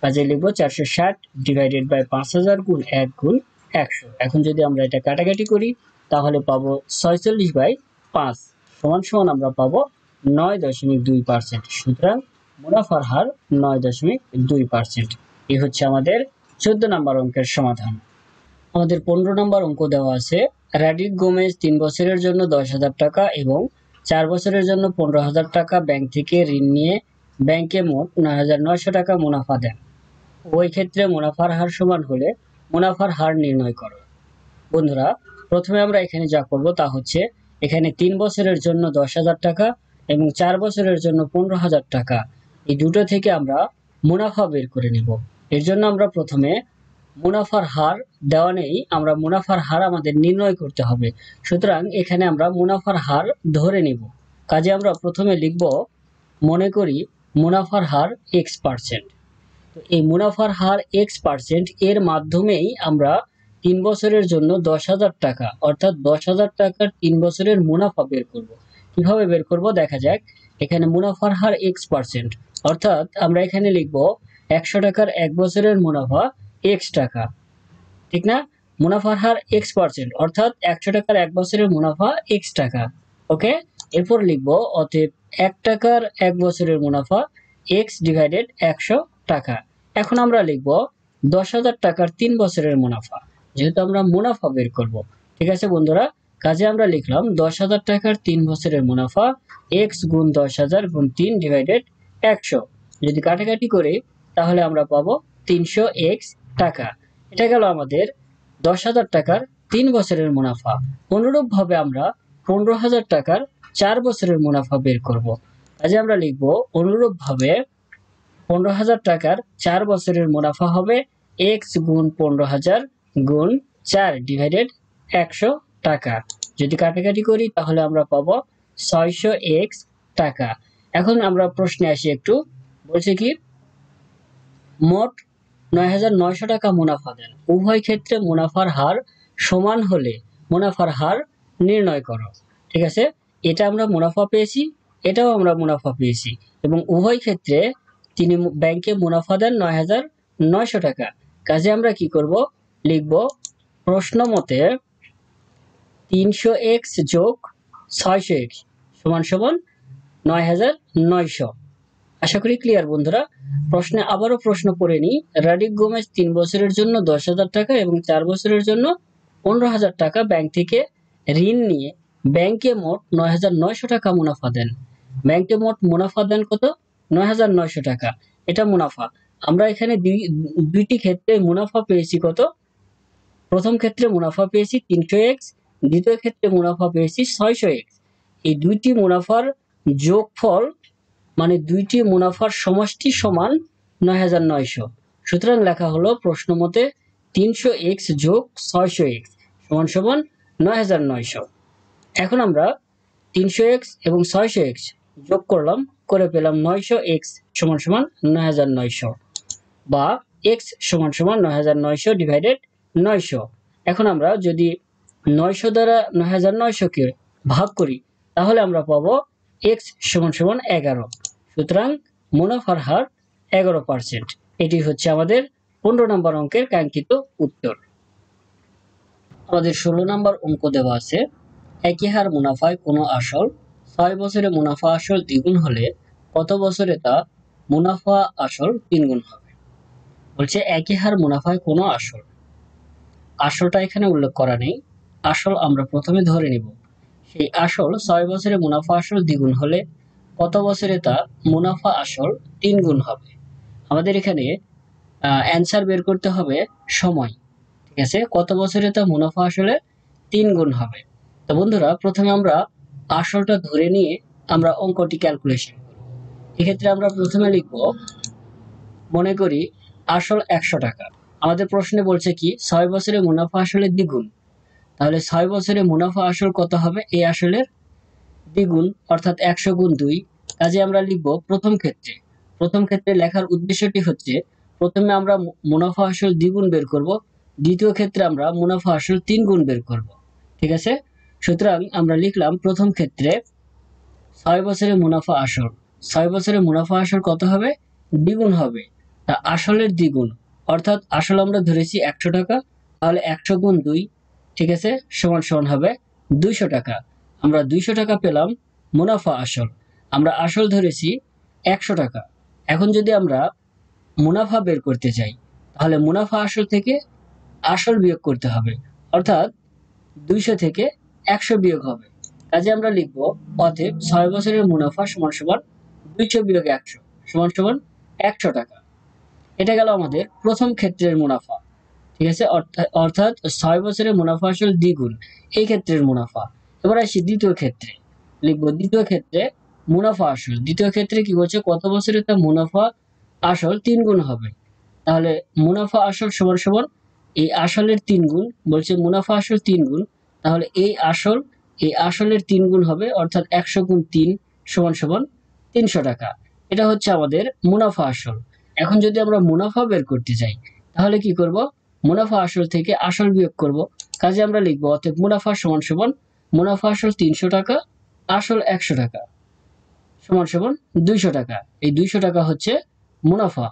কাজে লিখব 460 ডিভাইডেড বাই 5000 গুণ 1 গুণ 100। এখন যদি আমরা এটা কাটাকাটি করি তাহলে পাবো 46/5 সমান সমান আমরা পাবো 9.2%। সুতরাং মুনাফার হার 9.2%। এই হচ্ছে আমাদের 14 নম্বর অঙ্কের সমাধান। আমাদের 15 নম্বর অঙ্ক দেওয়া আছে, রাডিক গোমেজ 3 বছরের জন্য 10,000 টাকা এবং 4 বছরের জন্য 15,000 টাকা ব্যাংক থেকে ঋণ নিয়ে ব্যাংকে মোট 9,900 টাকা মুনাফা দেন। ওই ক্ষেত্রে মুনাফার হার সমান হলে মুনাফার হার নির্ণয় করো। বন্ধুরা, প্রথমে আমরা এখানে যা করব তা হচ্ছে এখানে 3 বছরের জন্য 10,000 টাকা এবং 4 বছরের জন্য 15,000 টাকা, এই দুটো থেকে আমরা মুনাফা বের করে নেব। এর জন্য আমরা প্রথমে মুনাফার হার দেওয়া নেই, আমরা মুনাফার হার আমাদের নির্ণয় করতে হবে। সুতরাং এখানে আমরা মুনাফার হার ধরে নিব। কাজে আমরা প্রথমে লিখব, মনে করি মুনাফার হার x%। তো এই মুনাফার হার x% এর মাধ্যমেই আমরা 3 বছরের জন্য 10,000 টাকা অর্থাৎ 10,000 টাকার 3 বছরের মুনাফা বের করব। কিভাবে বের করব দেখা যাক। এখানে মুনাফার হার x%, অর্থাৎ আমরা এখানে লিখব 100 টাকার 1 বছরের মুনাফা x টাকা, ঠিক না? মুনাফার হার x%, অর্থাৎ 100 টাকার 1 বছরের মুনাফা x টাকা। ওকে, এরপর লিখব অতএব 1 টাকার 1 বছরের মুনাফা x ডিভাইডেড 100 টাকা। এখন আমরা লিখব 10,000 টাকার 3 বছরের মুনাফা, যেহেতু আমরা মুনাফা বের করব। ঠিক আছে বন্ধুরা, কাজে আমরা লিখলাম 10,000 টাকার 3 বছরের মুনাফা x গুণ 10,000 গুণ 3 ডিভাইডেড 100। যদি কাটাকাটি করি তাহলে আমরা পাবো 300x টাকা। এটা গেল আমাদের 10,000 টাকার 3 বছরের মুনাফা। অনুরূপভাবে আমরা 15,000 টাকার 4 বছরের মুনাফা বের করব। কাজে আমরা লিখব অনুরূপভাবে 15,000 টাকার 4 বছরের মুনাফা হবে x গুণ 15,000 গুণ 4 ডিভাইডেড 100 টাকা। যদি কাটাকাটি করি তাহলে আমরা পাবো 600x টাকা। এখন আমরা প্রশ্নে আসি একটু, বলছে কি মোট 9,900 টাকা মুনাফা দেন, উভয় ক্ষেত্রে মুনাফার হার সমান হলে মুনাফার হার নির্ণয় করো। ঠিক আছে, এটা আমরা মুনাফা পেয়েছি, এটাও আমরা মুনাফা পেয়েছি এবং উভয় ক্ষেত্রে তিনি ব্যাংকে মুনাফা দেন 900 টাকা। কাজে আমরা কি করব, লিখব প্রশ্ন মতে 300x যোগ 600x সমান সমান 9900। আশা করি ক্লিয়ার বন্ধুরা। প্রশ্নে আবারও প্রশ্ন পড়ে নিই। রাডিক গোমেজ 3 বছরের জন্য 10,000 টাকা এবং 4 বছরের জন্য 15,000 টাকা ব্যাংক থেকে ঋণ নিয়ে ব্যাংকে মোট 9,900 টাকা মুনাফা দেন। ব্যাংকে মোট মুনাফা দেন কত? 9,900 টাকা। এটা মুনাফা। আমরা এখানে দুইটি ক্ষেত্রে মুনাফা পেয়েছি কত? প্রথম ক্ষেত্রে মুনাফা পেয়েছি 300x, দ্বিতীয় ক্ষেত্রে মুনাফা পেয়েছি 600x। এই দুইটি মুনাফার যোগফল মানে দুইটি মুনাফার সমষ্টি সমান 9,900। সুতরাং লেখা হলো প্রশ্ন মতে 300x যোগ 600x সমান সমান 9,900। এখন আমরা 300x এবং 600x যোগ করলাম, করে পেলাম 900x সমান সমান 9,900 বা x সমান সমান 9,900 ডিভাইডেড 900। এখন আমরা যদি 900 দ্বারা 9,900 কে ভাগ করি তাহলে আমরা পাবো x সমান সমান 11। সুতরাং মুনাফার হার 11%। এটি হচ্ছে আমাদের 15 নম্বর অঙ্কের কাঙ্ক্ষিত উত্তর। আমাদের 16 নম্বর অঙ্ক দেওয়া আছে, একই হার মুনাফায় কোনো আসল 6 বছরে মুনাফা আসল দ্বিগুণ হলে কত বছরে তা মুনাফা আসল 3 গুণ হবে। বলছে একই হার মুনাফায় কোনো আসল, আসলটা এখানে উল্লেখ করা নেই, আসল আমরা প্রথমে ধরে নিব। সেই আসল 6 বছরে মুনাফা আসল দ্বিগুণ হলে কত বছরে তা মুনাফা আসল 3 গুণ হবে। আমাদের এখানে অ্যান্সার বের করতে হবে সময়। ঠিক আছে, কত বছরে তা মুনাফা আসলে 3 গুণ হবে। তো বন্ধুরা প্রথমে আমরা আসলটা ধরে নিয়ে আমরা অঙ্কটি ক্যালকুলেশন করব। এক্ষেত্রে আমরা প্রথমে লিখব, মনে করি আসল 100 টাকা। আমাদের প্রশ্নে বলছে কি 6 বছরে মুনাফা আসলে দ্বিগুণ, তাহলে 6 বছরে মুনাফা আসল কত হবে? এই আসলের দ্বিগুণ অর্থাৎ 100 গুণ 2। কাজে আমরা লিখব প্রথম ক্ষেত্রে। প্রথম ক্ষেত্রে লেখার উদ্দেশ্যটি হচ্ছে প্রথমে আমরা মুনাফা আসল দ্বিগুণ বের করব, দ্বিতীয় ক্ষেত্রে আমরা মুনাফা আসল 3 গুণ বের করব। ঠিক আছে, সুতরাং আমরা লিখলাম প্রথম ক্ষেত্রে 6 বছরে মুনাফা আসল, 6 বছরে মুনাফা আসল কত হবে? দ্বিগুণ হবে। তা আসলের দ্বিগুণ অর্থাৎ আসল আমরা ধরেছি 100 টাকা, তাহলে 100 গুণ 2, ঠিক আছে, সমান সমান হবে 200 টাকা। আমরা 200 টাকা পেলাম মুনাফা আসল। আমরা আসল ধরেছি 100 টাকা। এখন যদি আমরা মুনাফা বের করতে চাই তাহলে মুনাফা আসল থেকে আসল বিয়োগ করতে হবে, অর্থাৎ 200 থেকে 100 বিয়োগ হবে। কাজে আমরা লিখব অতএব 6 বছরের মুনাফা সমান সমান 200 বিয়োগ 100 সমান সমান 100 টাকা। এটা গেল আমাদের প্রথম ক্ষেত্রের মুনাফা। ঠিক আছে, অর্থাৎ 6 বছরের মুনাফা আসল দ্বিগুণ এই ক্ষেত্রের মুনাফা। এবার আসি দ্বিতীয় ক্ষেত্রে, লিখব দ্বিতীয় ক্ষেত্রে মুনাফা আসল। দ্বিতীয় ক্ষেত্রে কি বলছে? কত বছরে তা মুনাফা আসল 3 গুণ হবে। তাহলে মুনাফা আসল সমান সমান এই আসলের 3 গুণ, বলছে মুনাফা আসল 3 গুণ, তাহলে এই আসলের 3 গুণ হবে, অর্থাৎ 100 গুণ 3 সমান সমান 300 টাকা। এটা হচ্ছে আমাদের মুনাফা আসল। এখন যদি আমরা মুনাফা বের করতে চাই তাহলে কি করব? মুনাফা আসল থেকে আসল বিয়োগ করব। কাজে আমরা লিখব অতএব মুনাফা সমান সমান মুনাফা আসল 300 টাকা, আসল 100 টাকা সমান সমান 200 টাকা। এই 200 টাকা হচ্ছে মুনাফা।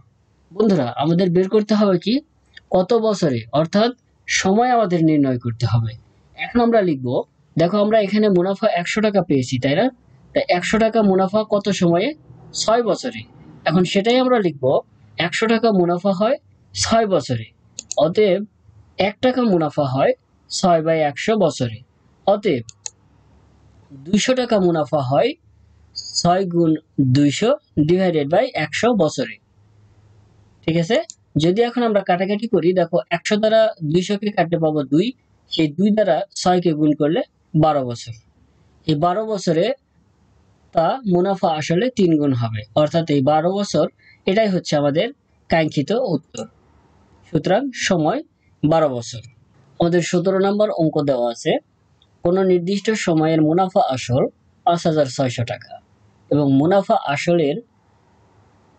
বন্ধুরা আমাদের বের করতে হবে কি কত বছরে, অর্থাৎ সময় আমাদের নির্ণয় করতে হবে। এখন আমরা লিখব, দেখো আমরা এখানে মুনাফা 100 টাকা পেয়েছি, তাই না? তাই 100 টাকা মুনাফা কত সময়ে? 6 বছরে। এখন সেটাই আমরা লিখব 100 টাকা মুনাফা হয় 6 বছরে, অতএব 1 টাকা মুনাফা হয় 6/100 বছরে। অতএব 200 টাকা মুনাফা হয় 6 গুণ 200 ডিভাইডেড বাই 100 বছরে। ঠিক আছে, যদি এখন আমরা কাটাকাটি করি, দেখো 100 দ্বারা 200 কে কাটতে পাবো 2, সেই 2 দ্বারা 6 কে গুণ করলে 12 বছর। এই 12 বছরে তা মুনাফা আসলে 3 গুণ হবে, অর্থাৎ এই 12 বছর। এটাই হচ্ছে আমাদের কাঙ্ক্ষিত উত্তর। সুতরাং সময় 12 বছর। আমাদের 17 নম্বর অঙ্ক দেওয়া আছে, কোন নির্দিষ্ট সময়ের মুনাফা আসল 5,600 টাকা এবং মুনাফা আসলের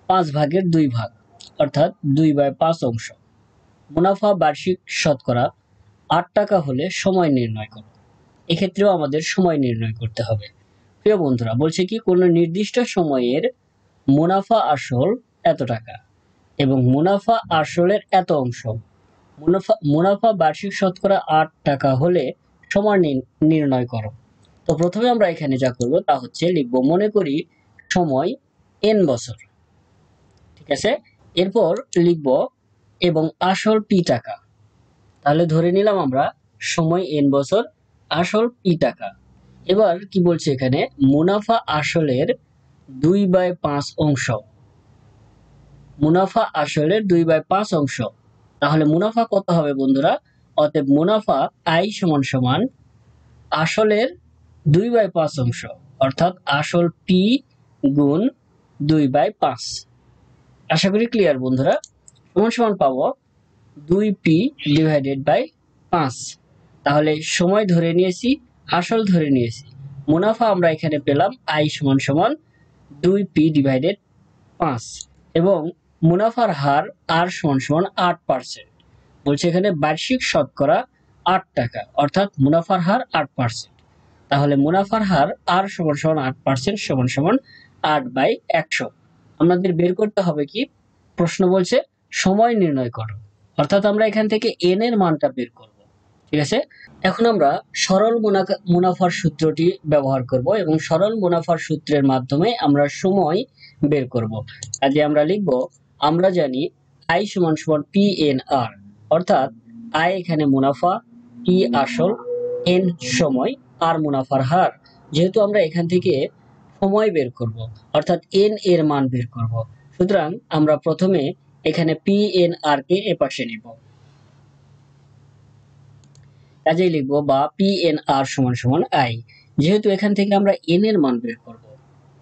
5 ভাগের 2 ভাগ অর্থাৎ 2/5 অংশ। মুনাফা বার্ষিক শতকরা 8 টাকা হলে সময় নির্ণয় করো। এক্ষেত্রেও আমাদের সময় নির্ণয় করতে হবে। প্রিয় বন্ধুরা বলছে কি কোন নির্দিষ্ট সময়ের মুনাফা আসল এত টাকা এবং মুনাফা আসলের এত অংশ। মুনাফা বার্ষিক শতকরা ৮ টাকা হলে সময় নির্ণয় করো। তো প্রথমে আমরা এখানে যা করব তা হচ্ছে লিখব মনে করি সময় n বছর, ঠিক আছে। এরপর লিখব এবং আসল p টাকা। তাহলে ধরে নিলাম আমরা সময় n বছর, আসল p টাকা। এবার কি বলছে এখানে, মুনাফা আসলের 2/5 অংশ। মুনাফা আসলের 2/5 অংশ। তাহলে মুনাফা কত হবে বন্ধুরা? অতএব মুনাফা আই সমান সমান আসলের 2/5 অংশ, অর্থাৎ আসল পি গুণ 2/5। আশা করি ক্লিয়ার বন্ধুরা। সমান সমান পাবো 2p ডিভাইডেড বাই 5। তাহলে সময় ধরে নিয়েছি, আসল ধরে নিয়েছি, মুনাফা আমরা এখানে পেলাম আই সমান সমান 2p ডিভাইডেড 5 এবং মুনাফার হার আর সমান সমান 8%। বলছে এখানে বার্ষিক শতকরা 8 টাকা, অর্থাৎ মুনাফার হার 8%। তাহলে মুনাফার হার আর সমান সমান 8% সমান সমান 8/100। আমাদের বের করতে হবে কি, প্রশ্ন বলছে সময় নির্ণয় করো, অর্থাৎ আমরা এখান থেকে n এর মানটা বের করব, ঠিক আছে। এখন আমরা সরল মুনাফার সূত্রটি ব্যবহার করব এবং সরল মুনাফার সূত্রের মাধ্যমে আমরা সময় বের করব। কাজে আমরা লিখব, আমরা জানি আই সমান সমান PNR, অর্থাৎ আই এখানে মুনাফা, পি আসল, এন সময়, আর মুনাফার হার। যেহেতু আমরা এখান থেকে সময় বের করব, অর্থাৎ এন এর মান বের করব, সুতরাং আমরা প্রথমে এখানে PNR কে এপাশে নিব, কাজেই লিখবো বা PNR সমান সমান আই। যেহেতু এখান থেকে আমরা এন এর মান বের করব,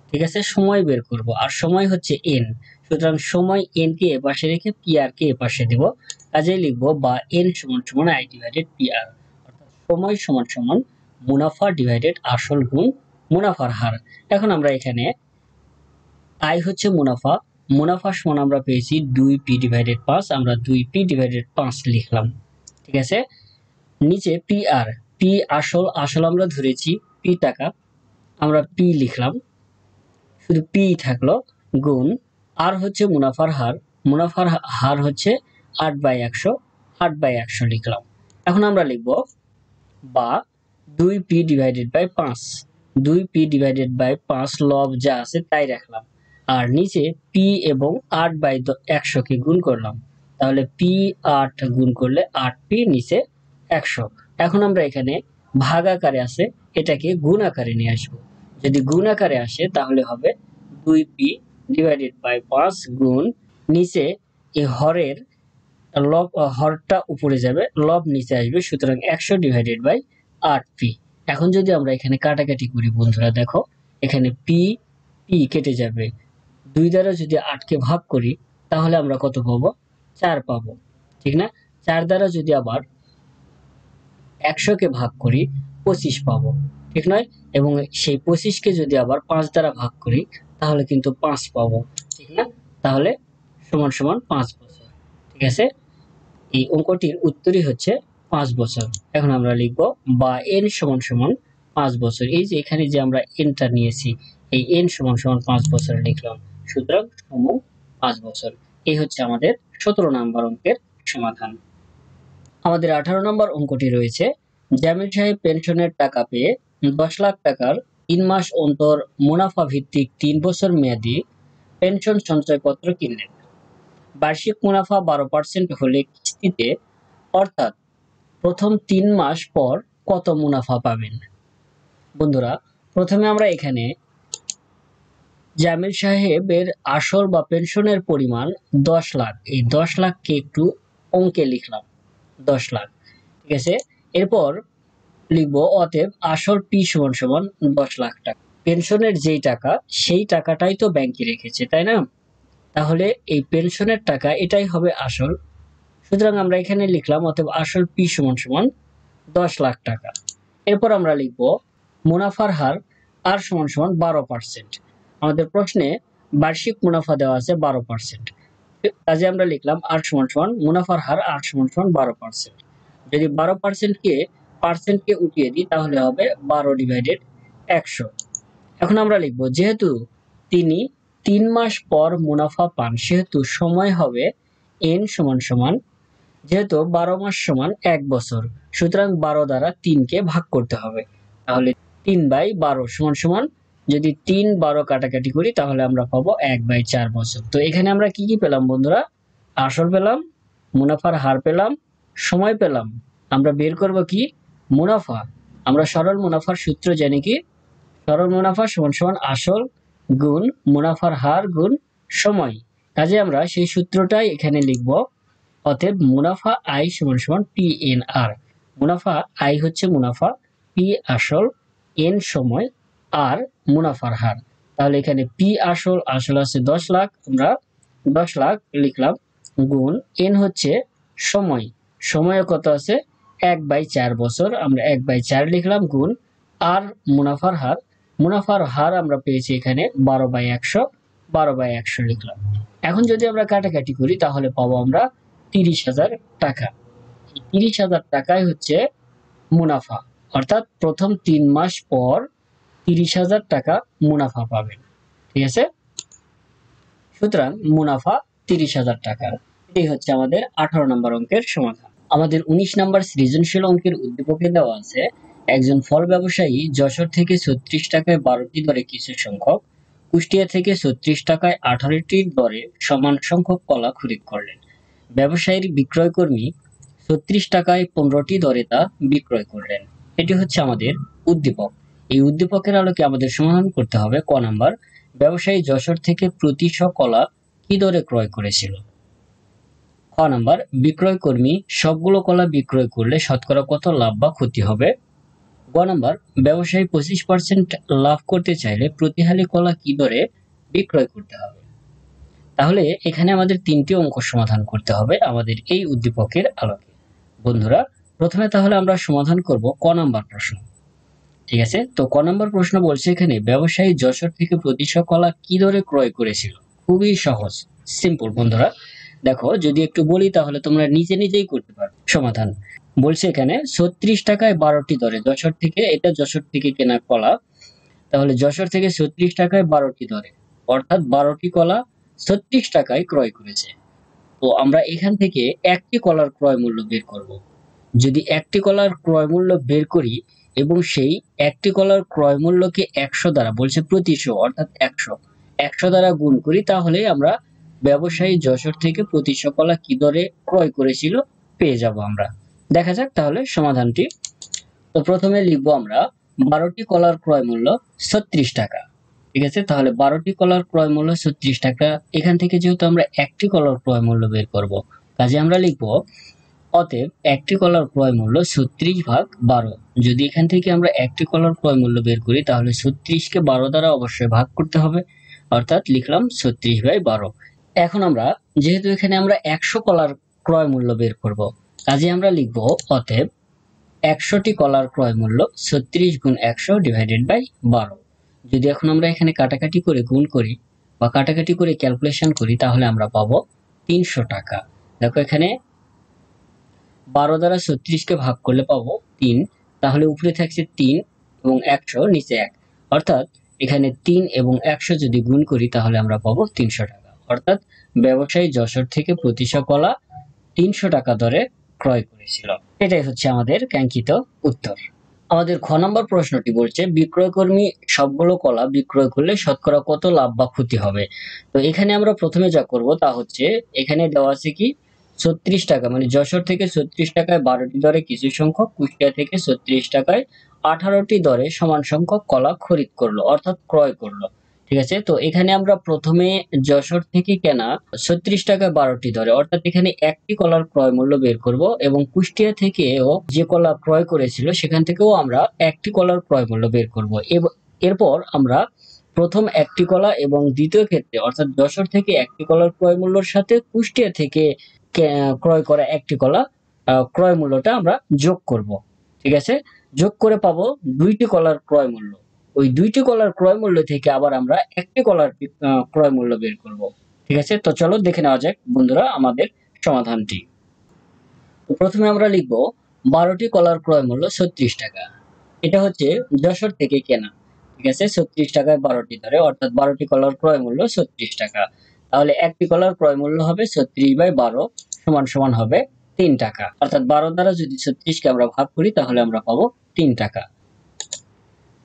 ঠিক আছে, সময় বের করব, আর সময় হচ্ছে এন, সুতরাং সময় এন কে এপাশে রেখে পিআর কে এপাশে দেব। কাজেই লিখবো বা এন সমান সমান আই ডিভাইডেড পিআর, অর্থাৎ সময় সমান সমান মুনাফা ডিভাইডেড আসল গুণ মুনাফার হার। এখন আমরা এখানে আই হচ্ছে মুনাফা, মুনাফা সমান আমরা পেয়েছি 2p ডিভাইডেড 5, আমরা 2p ডিভাইডেড 5 লিখলাম, ঠিক আছে। নিচে পি আর, পি আসল, আসল আমরা ধরেছি, পি টাকা, আমরা পি লিখলাম, শুধু পি থাকলো, গুণ আর হচ্ছে মুনাফার হার, মুনাফার হার হচ্ছে 8/100, 8/100 লিখলাম। এখন আমরা লিখব বা 2p divided by 5, 2p divided by 5 লব যা আছে তাই রাখলাম, আর নিচে পি এবং 8/100 কে গুণ করলাম, তাহলে পি 8 গুণ করলে 8p, নিচে 100। এখন আমরা এখানে ভাগ আকারে আছে, এটাকে গুণ আকারে নিয়ে আসবো। যদি গুণ আকারে আসে তাহলে হবে 2p ডিভাইডেড বাই 5 গুণ নিচে এই হরের লব, হরটা উপরে যাবে, লব নিচে আসবে, সুতরাং 100 ডিভাইডেড বাই 8p। এখন যদি আমরা এখানে কাটাকাটি করি বন্ধুরা, দেখো এখানে পি পি কেটে যাবে, 2 দ্বারা যদি 8 কে ভাগ করি তাহলে আমরা কত পাবো? 4 পাবো, ঠিক না? 4 দ্বারা যদি আবার 100 কে ভাগ করি 25 পাবো, ঠিক নয়? এবং সেই 25 কে যদি আবার 5 দ্বারা ভাগ করি তাহলে কিন্তু 5 পাবো, ঠিক না? তাহলে সমান সমান 5 বছর, ঠিক আছে। এই অঙ্কটির উত্তরই হচ্ছে 5 বছর। এখন আমরা লিখব বা n সমান সমান 5 বছর। এই যে এখানে যে আমরা nটা নিয়েছি, এই n সমান সমান 5 বছর লিখলাম, সুতরাং সময় 5 বছর। এই হচ্ছে আমাদের 17 নম্বর অঙ্কের সমাধান। আমাদের 18 নম্বর অঙ্কটি রয়েছে, জামিল সাহেব পেনশনের টাকা পেয়ে 10 লাখ টাকার 3 মাস অন্তর মুনাফা ভিত্তিক 3 বছর মেয়াদী পেনশন সঞ্চয়পত্র কিনলেন। বার্ষিক মুনাফা 12% হলে কিস্তিতে, অর্থাৎ প্রথম 3 মাস পর কত মুনাফা পাবেন? বন্ধুরা, প্রথমে আমরা এখানে জামিল সাহেবের আসল বা পেনশনের পরিমাণ 10 লাখ, এই 10 লাখকে একটু অঙ্কে লিখলাম 10 লাখ, ঠিক আছে। এরপর লিখব অতএব আসল পি সমান সমান 10 লাখ টাকা। পেনশনের যেই টাকা সেই টাকাটাই তো ব্যাংকে রেখেছে, তাই না? তাহলে এই পেনশনের টাকা এটাই হবে আসল, সুতরাং আমরা এখানে লিখলাম অতএব আসল পি সমান সমান 10 লাখ টাকা। এরপর আমরা লিখব মুনাফার হার আর সমান সমান 12%। আমাদের প্রশ্নে বার্ষিক মুনাফা দেওয়া আছে 12%, কাজে আমরা লিখলাম আর সমান সমান মুনাফার হার আর সমান সমান 12%। যদি 12% কে পার্সেন্টকে উঠিয়ে দিই তাহলে হবে 12 ডিভাইডেড 100। এখন আমরা লিখব যেহেতু তিনি 3 মাস পর মুনাফা পান সেহেতু সময় হবে n সমান সমান, যেহেতু 12 মাস সমান 1 বছর, সুতরাং 12 দ্বারা 3 কে ভাগ করতে হবে। তাহলে 3/12 সমান সমান, যদি 3-12 কাটাকাটি করি তাহলে আমরা পাবো 1/4 বছর। তো এখানে আমরা কি কি পেলাম বন্ধুরা? আসল পেলাম, মুনাফার হার পেলাম, সময় পেলাম। আমরা বের করব কি? মুনাফা। আমরা সরল মুনাফার সূত্র জানি কি? সরল মুনাফা সমান সমান আসল গুণ মুনাফার হার গুণ সময়। কাজে আমরা সেই সূত্রটাই এখানে লিখব। অতএব মুনাফা আই সমান সমান PNR। মুনাফা আই হচ্ছে মুনাফা, পি আসল, এন সময়, আর মুনাফার হার। তাহলে এখানে পি আসল, আসল আছে 10 লাখ, আমরা 10 লাখ লিখলাম, গুণ এন হচ্ছে সময়, সময় কত আছে 1/4 বছর, আমরা 1/4 লিখলাম, গুণ আর মুনাফার হার, মুনাফার হার আমরা পেয়েছি এখানে 12/100, 12/100 লিখলাম। এখন যদি আমরা কাটাকাটি করি তাহলে পাবো আমরা 30,000 টাকা। 30,000 টাকাই হচ্ছে মুনাফা, অর্থাৎ প্রথম 3 মাস পর 30,000 টাকা মুনাফা পাবেন। ঠিক আছে, সুতরাং মুনাফা 30,000 টাকা। এটাই হচ্ছে আমাদের 18 নম্বর অঙ্কের সমাধান। আমাদের 19 নম্বর সৃজনশীল অঙ্কের উদ্দীপকে দেওয়া আছে, একজন ফল ব্যবসায়ী যশোর থেকে 36 টাকায় 12টি দরে কিছু সংখ্যক, কুষ্টিয়া থেকে 36 টাকায় 18টি দরে সমান সংখ্যক কলা খরিদ করলেন। ব্যবসায়ীর বিক্রয় কর্মী 36 টাকায় 15টি দরে তা বিক্রয় করলেন। এটি হচ্ছে আমাদের উদ্দীপক। এই উদ্দীপকের আলোকে আমাদের সমাধান করতে হবে ক নাম্বার, ব্যবসায়ী যশোর থেকে প্রতি শ কলা কি দরে ক্রয় করেছিল। খ নাম্বার, বিক্রয় কর্মী সবগুলো কলা বিক্রয় করলে শতকরা কত লাভ বা ক্ষতি হবে। গ নাম্বার, ব্যবসায়ী 25% লাভ করতে চাইলে প্রতি হালি কলা কি দরে বিক্রয় করতে হবে। তাহলে এখানে আমাদের 3টি অঙ্ক সমাধান করতে হবে আমাদের এই উদ্দীপকের আলোকে। বন্ধুরা, প্রথমে তাহলে আমরা সমাধান করব ক নাম্বার প্রশ্ন। ঠিক আছে, তো ক নাম্বার প্রশ্ন বলছে এখানে ব্যবসায়ী যশোর থেকে প্রতি শ কলা কি দরে ক্রয় করেছিল। খুবই সহজ, সিম্পল বন্ধুরা। দেখো, যদি একটু বলি তাহলে তোমরা নিজে নিজেই করতে পারো সমাধান। বলছে এখানে 36 টাকায় 12টি দরে, যশোর থেকে, এটা যশোর থেকে কেনা কলা, তাহলে যশোর থেকে 36 টাকায় 12টি দরে, অর্থাৎ 12টি কলা 36 টাকায় ক্রয় করেছে। তো আমরা এখান থেকে একটি কলার ক্রয় মূল্য বের করব। যদি একটি কলার ক্রয় মূল্য বের করি এবং সেই একটি কলার ক্রয় মূল্যকে 100 দ্বারা, বলছে প্রতি শ অর্থাৎ 100 দ্বারা গুণ করি, তাহলে আমরা ব্যবসায়ী যশোর থেকে প্রতি শ কলা কি দরে ক্রয় করেছিল পেয়ে যাব আমরা। দেখা যাক তাহলে সমাধানটি। তো প্রথমে লিখব আমরা 12টি কলার ক্রয় মূল্য 36 টাকা। ঠিক আছে, তাহলে 12টি কলার ক্রয় মূল্য 36 টাকা। এখান থেকে যেহেতু আমরা একটি কলার ক্রয় মূল্য বের করব, কাজে আমরা লিখব অতএব একটি কলার ক্রয় মূল্য 36/12। যদি এখান থেকে আমরা একটি কলার ক্রয় মূল্য বের করি তাহলে 36কে 12 দ্বারা অবশ্যই ভাগ করতে হবে, অর্থাৎ লিখলাম 36/12। এখন আমরা যেহেতু এখানে আমরা 100 কলার ক্রয় মূল্য বের করব, কাজে আমরা লিখব অতএব 100টি কলার ক্রয় মূল্য 36 গুণ 100 ডিভাইডেড বাই 12। যদি এখন আমরা এখানে কাটাকাটি করে গুণ করি বা কাটাকাটি করে ক্যালকুলেশন করি তাহলে আমরা পাবো 300 টাকা। দেখো, এখানে 12 দ্বারা 36কে ভাগ করলে পাবো 3, তাহলে উপরে থাকছে 3 এবং 100, নিচে 1, অর্থাৎ এখানে 3 এবং 100 যদি গুণ করি তাহলে আমরা পাবো 300 টাকা। অর্থাৎ ব্যবসায়ী যশোর থেকে প্রতি শ কলা 300 টাকা দরে ক্রয় করেছিল। এটাই হচ্ছে আমাদের কাঙ্ক্ষিত উত্তর। আমাদের খ নম্বর প্রশ্নটি বলছে বিক্রয়কর্মী সবগুলো কলা বিক্রয় করলে শতকরা কত লাভ বা ক্ষতি হবে। তো এখানে আমরা প্রথমে যা করব তা হচ্ছে, এখানে দেওয়া আছে কি 36 টাকা, মানে যশোর থেকে 36 টাকায় 12টি দরে কিছু সংখ্যক, কুষ্টিয়া থেকে 36 টাকায় 18টি দরে সমান সংখ্যক কলা খরিদ করলো, অর্থাৎ ক্রয় করলো। ঠিক আছে, তো এখানে আমরা প্রথমে যশোর থেকে কেনা 36 টাকায় 12টি দরে, অর্থাৎ এখানে একটি কলার ক্রয় মূল্য বের করব এবং কুষ্টিয়া থেকেও যে কলা ক্রয় করেছিল সেখান থেকেও আমরা একটি কলার ক্রয় মূল্য বের করব। এরপর আমরা প্রথম একটি কলা এবং দ্বিতীয় ক্ষেত্রে অর্থাৎ যশোর থেকে একটি কলার ক্রয় মূল্যের সাথে কুষ্টিয়া থেকে ক্রয় করা একটি কলা ক্রয় মূল্যটা আমরা যোগ করব। ঠিক আছে, যোগ করে পাবো 2টি কলার ক্রয় মূল্য। ওই 2টি কলার ক্রয় মূল্য থেকে আবার আমরা একটি কলার ক্রয় মূল্য বের করব। ঠিক আছে, তো চলো দেখে নেওয়া যাক বন্ধুরা আমাদের সমাধানটি। তো প্রথমে আমরা লিখব 12টি কলার ক্রয় মূল্য 36 টাকা। এটা হচ্ছে যশোর থেকে কেনা। ঠিক আছে, 36 টাকায় 12টি ধরে, অর্থাৎ 12টি কলার ক্রয় মূল্য 36 টাকা। তাহলে একটি কলার ক্রয় মূল্য হবে 36/12 সমান সমান হবে 3 টাকা। অর্থাৎ 12 দ্বারা যদি 36 কে আমরা ভাগ করি তাহলে আমরা পাবো 3 টাকা।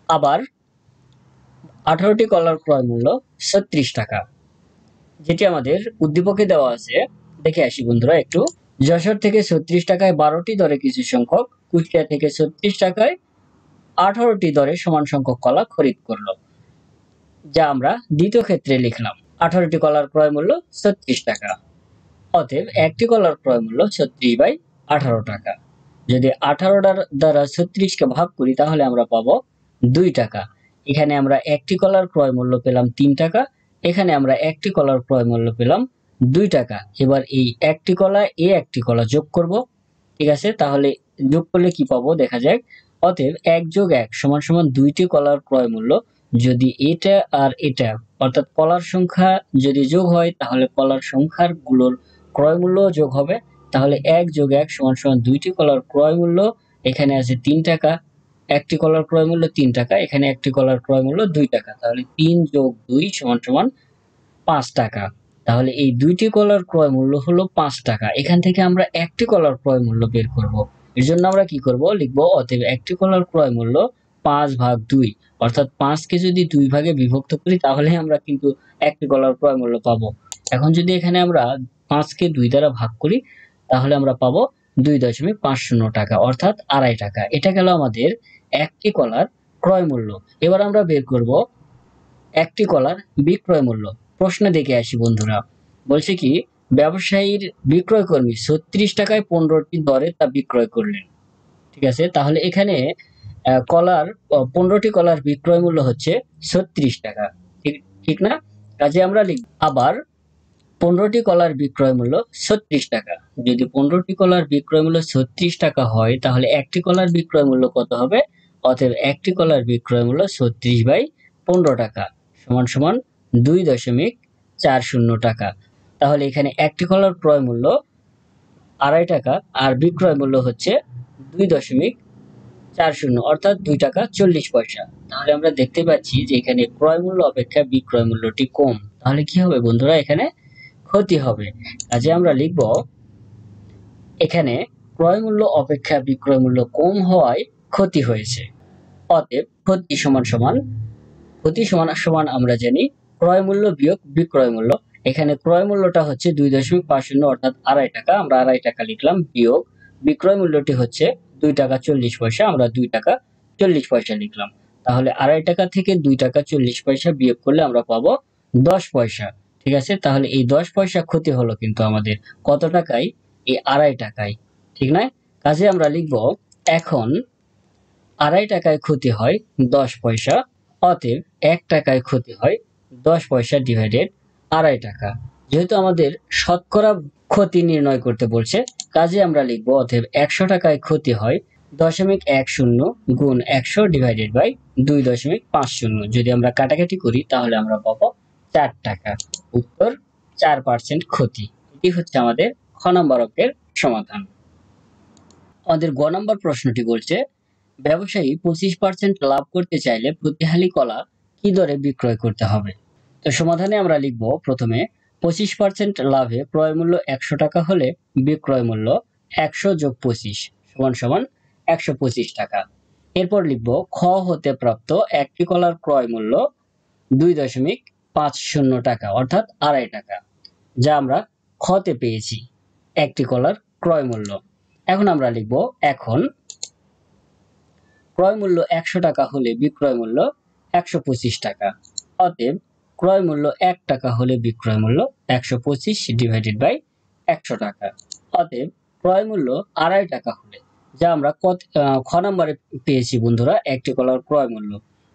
আবার 18টি কলার ক্রয় মূল্য 36 টাকা, যেটি আমাদের উদ্দীপকে দেওয়া আছে। দেখে আসি বন্ধুরা একটু। যশোর থেকে 36 টাকায় 12টি দরে কিছু সংখ্যক, কুষ্টিয়া থেকে 36 টাকায় 18টি দরে সমান সংখ্যক কলা খরিদ করলো, যা আমরা দ্বিতীয় ক্ষেত্রে লিখলাম। 18টি কলার ক্রয় মূল্য 36 টাকা। অতএব একটি কলার ক্রয় মূল্য 36/18 টাকা। যদি 18 দ্বারা 36 কে ভাগ করি তাহলে আমরা পাবো 2 টাকা। এখানে আমরা একটি কলার ক্রয় মূল্য পেলাম 3 টাকা, এখানে আমরা একটি কলার ক্রয় মূল্য পেলাম 2 টাকা। এবার এই একটি কলা একটি কলা যোগ করব, ঠিক আছে। তাহলে যোগ করলে কি পাবো দেখা যাক। অতএব 1 + 1 = 2টি কলার ক্রয় মূল্য। যদি এটা আর এটা অর্থাৎ কলার সংখ্যা যদি যোগ হয় তাহলে কলার সংখ্যার গুলোর ক্রয় মূল্য যোগ হবে। তাহলে 1 + 1 = 2টি কলার ক্রয় মূল্য। এখানে আছে 3 টাকা, একটি কলার ক্রয় মূল্য 3 টাকা, এখানে একটি কলার ক্রয় মূল্য 2 টাকা। তাহলে 3 + 2 = 5 টাকা। তাহলে এই দুইটি কলার ক্রয় মূল্য হলো 5 টাকা। এখান থেকে আমরা একটি কলার ক্রয় মূল্য বের করব। এর জন্য আমরা কি করব, লিখব অতএব একটি কলার ক্রয় মূল্য 5/2, অর্থাৎ 5 কে যদি 2 ভাগে বিভক্ত করি তাহলে আমরা কিন্তু একটি কলার ক্রয় মূল্য পাবো। এখন যদি এখানে আমরা 5 কে 2 দ্বারা ভাগ করি তাহলে আমরা পাবো 2.50 টাকা, অর্থাৎ 2.5 টাকা। এটা গেল আমাদের একটি কলার ক্রয় মূল্য। এবার আমরা বের করব একটি কলার বিক্রয় মূল্য। প্রশ্নে দেখে আসি বন্ধুরা। বলছে কি, ব্যবসায়ীর বিক্রয় কর্মী 36 টাকায় 15টি দরে তা বিক্রয় করলেন, ঠিক আছে। তাহলে এখানে কলার 15টি কলার বিক্রয় মূল্য হচ্ছে 36 টাকা, ঠিক ঠিক না? কাজে আমরা লিখব আবার 15টি কলার বিক্রয় মূল্য 36 টাকা। যদি 15টি কলার বিক্রয় মূল্য 36 টাকা হয় তাহলে একটি কলার বিক্রয় মূল্য কত হবে? অতএব একটি কলার বিক্রয় মূল্য 36/15 টাকা সমান সমান 2.40 টাকা। তাহলে এখানে একটি কলার ক্রয় মূল্য 2.5 টাকা আর বিক্রয় মূল্য হচ্ছে 2.40, অর্থাৎ 2 টাকা 40 পয়সা। তাহলে আমরা দেখতে পাচ্ছি যে এখানে ক্রয় মূল্য অপেক্ষা বিক্রয় মূল্যটি কম। তাহলে কি হবে বন্ধুরা? এখানে ক্ষতি হবে। কাজে আমরা লিখব এখানে ক্রয় মূল্য অপেক্ষা বিক্রয় মূল্য কম হওয়ায় ক্ষতি হয়েছে। অতএব ক্ষতি সমান আমরা জানি ক্রয় মূল্য বিয়োগ বিক্রয় মূল্য। এখানে ক্রয় মূল্যটা হচ্ছে 2.50 অর্থাৎ 2.5 টাকা, আমরা 2.5 টাকা লিখলাম, বিয়োগ বিক্রয় মূল্যটি হচ্ছে 2 টাকা 40 পয়সা, আমরা 2 টাকা 40 পয়সা লিখলাম। তাহলে 2.5 টাকা থেকে 2 টাকা 40 পয়সা বিয়োগ করলে আমরা পাবো 10 পয়সা, ঠিক আছে। তাহলে এই 10 পয়সা ক্ষতি হলো কিন্তু আমাদের কত টাকায়? এই 2.5 টাকায়, ঠিক না? কাজে আমরা লিখব এখন 2.5 টাকায় ক্ষতি হয় 10 পয়সা, অতএব 1 টাকায় ক্ষতি হয় 10 পয়সা ডিভাইডেড 2.5 টাকা। যেহেতু আমাদের শতকরা ক্ষতি নির্ণয় করতে বলছে কাজে আমরা লিখব অতএব 100 টাকায় ক্ষতি হয় 0.10 গুণ 100 ডিভাইডেড বাই 2.50। যদি আমরা কাটাকাটি করি তাহলে আমরা পাবো 4 টাকা। উত্তর 4% ক্ষতি। এটি হচ্ছে আমাদের খ নম্বর অঙ্কের সমাধান। আমাদের গ নম্বর প্রশ্নটি বলছে ব্যবসায়ী 25% লাভ করতে চাইলে প্রতি হালি কলা কি দরে বিক্রয় করতে হবে? তো সমাধানে আমরা লিখব প্রথমে 25% লাভে ক্রয় মূল্য 100 টাকা হলে বিক্রয় মূল্য 100 + 25 = 125 টাকা। এরপর লিখব খ হতে প্রাপ্ত একটি কলার ক্রয় মূল্য 2.50 টাকা অর্থাৎ 2.5 টাকা, যা আমরা খতে পেয়েছি একটি কলার ক্রয় মূল্য। এখন আমরা লিখব এখন ক্রয় মূল্য 100 টাকা হলে বিক্রয় মূল্য 125 টাকা। অতএব ক্রয় মূল্য 1 টাকা হলে বিক্রয় মূল্য 125 ডিভাইডেড বাই 100 টাকা। অতএব ক্রয় মূল্য 2.5 টাকা হলে, যা আমরা খ নম্বরে পেয়েছি বন্ধুরা একটি কলার ক্রয় মূল্য।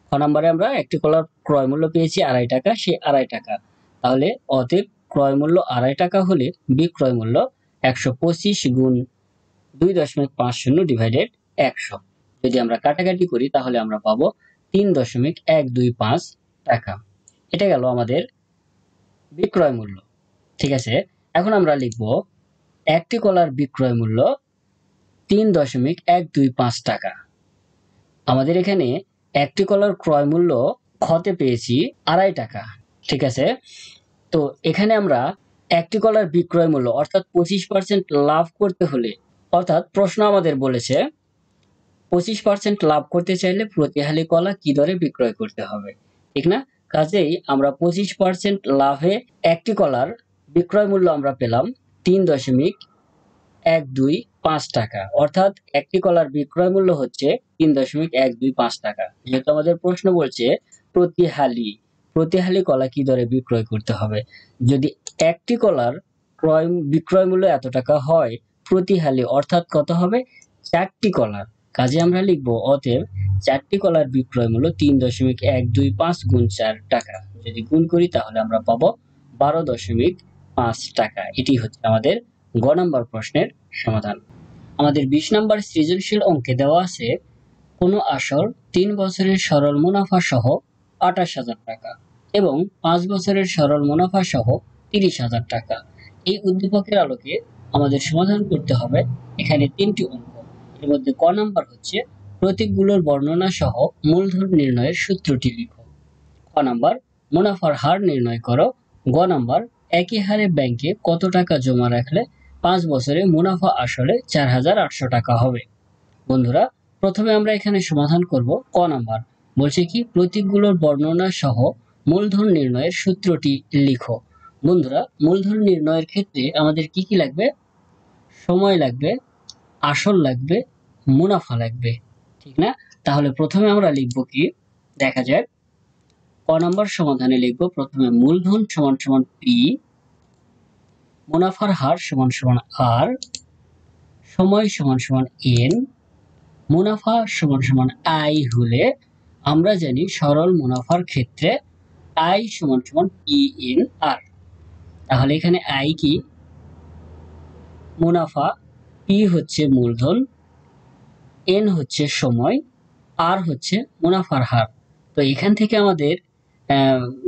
খ নম্বরে আমরা একটি কলার ক্রয় মূল্য পেয়েছি 2.5 টাকা, সেই 2.5 টাকা। তাহলে অতএব ক্রয় মূল্য 2.5 টাকা হলে বিক্রয় মূল্য 125 গুণ 2.50 ডিভাইডেড 100। যদি আমরা কাটাকাটি করি তাহলে আমরা পাবো 3.125 টাকা। এটা গেল আমাদের বিক্রয় মূল্য, ঠিক আছে। এখন আমরা লিখব একটি কলার বিক্রয় মূল্য 3.125 টাকা। আমাদের এখানে একটি কলার ক্রয় মূল্য খতে পেয়েছি 2.5 টাকা। ঠিক আছে, তো এখানে আমরা একটি কলার বিক্রয় মূল্য অর্থাৎ 25% লাভ করতে হলে, অর্থাৎ প্রশ্ন আমাদের বলেছে 25% লাভ করতে চাইলে প্রতি হালি কলা কি দরে বিক্রয় করতে হবে, ঠিক না? কাজেই আমরা 25% লাভে একটি কলার বিক্রয় মূল্য আমরা পেলাম 3.125 টাকা, অর্থাৎ একটি কলার বিক্রয় মূল্য হচ্ছে 3.125 টাকা। যেহেতু আমাদের প্রশ্ন বলছে প্রতি হালি কলা কি দরে বিক্রয় করতে হবে, যদি একটি কলার বিক্রয় মূল্য এত টাকা হয়, প্রতি হালি অর্থাৎ কত হবে? 4টি কলার। কাজে আমরা লিখব অতএব 4টি কলার বিক্রয় মূল্য 3.125 গুণ 4 টাকা। যদি গুণ করি তাহলে আমরা পাবো 12.5 টাকা। এটি হচ্ছে আমাদের গ নাম্বার প্রশ্নের সমাধান। আমাদের 20 নাম্বার সৃজনশীল অঙ্কে দেওয়া আছে কোনো আসর 3 বছরের সরল মুনাফা সহ 28,000 টাকা এবং 5 বছরের সরল মুনাফা সহ 30,000 টাকা। এই উদ্দীপকের আলোকে আমাদের সমাধান করতে হবে এখানে 3টি অঙ্ক। এর মধ্যে ক নাম্বার হচ্ছে প্রতীকগুলোর বর্ণনা সহ মূলধন নির্ণয়ের সূত্রটি লিখো। খ নাম্বার মুনাফার হার নির্ণয় করো। গ নাম্বার একই হারে ব্যাংকে কত টাকা জমা রাখলে 5 বছরে মুনাফা আসলে 4,800 টাকা হবে। বন্ধুরা, প্রথমে আমরা এখানে সমাধান করব ক নাম্বার। বলছে কি প্রতীকগুলোর বর্ণনা সহ মূলধন নির্ণয়ের সূত্রটি লিখো। বন্ধুরা, মূলধন নির্ণয়ের ক্ষেত্রে আমাদের কি কি লাগবে? সময় লাগবে, আসল লাগবে, মুনাফা লাগবে, ঠিক না? তাহলে প্রথমে আমরা লিখব কি, দেখা যাক। ক নাম্বার সমাধানে লিখব প্রথমে মূলধন সমান সমান পি, মুনাফার হার সমান সমান আর, সময় সমান সমান এন, মুনাফা সমান সমান আই হলে আমরা জানি সরল মুনাফার ক্ষেত্রে আই সমান সমান পি এন আর। তাহলে এখানে আই কি? মুনাফা, পি হচ্ছে মূলধন, এন হচ্ছে সময়, আর হচ্ছে মুনাফার হার। তো এখান থেকে আমাদের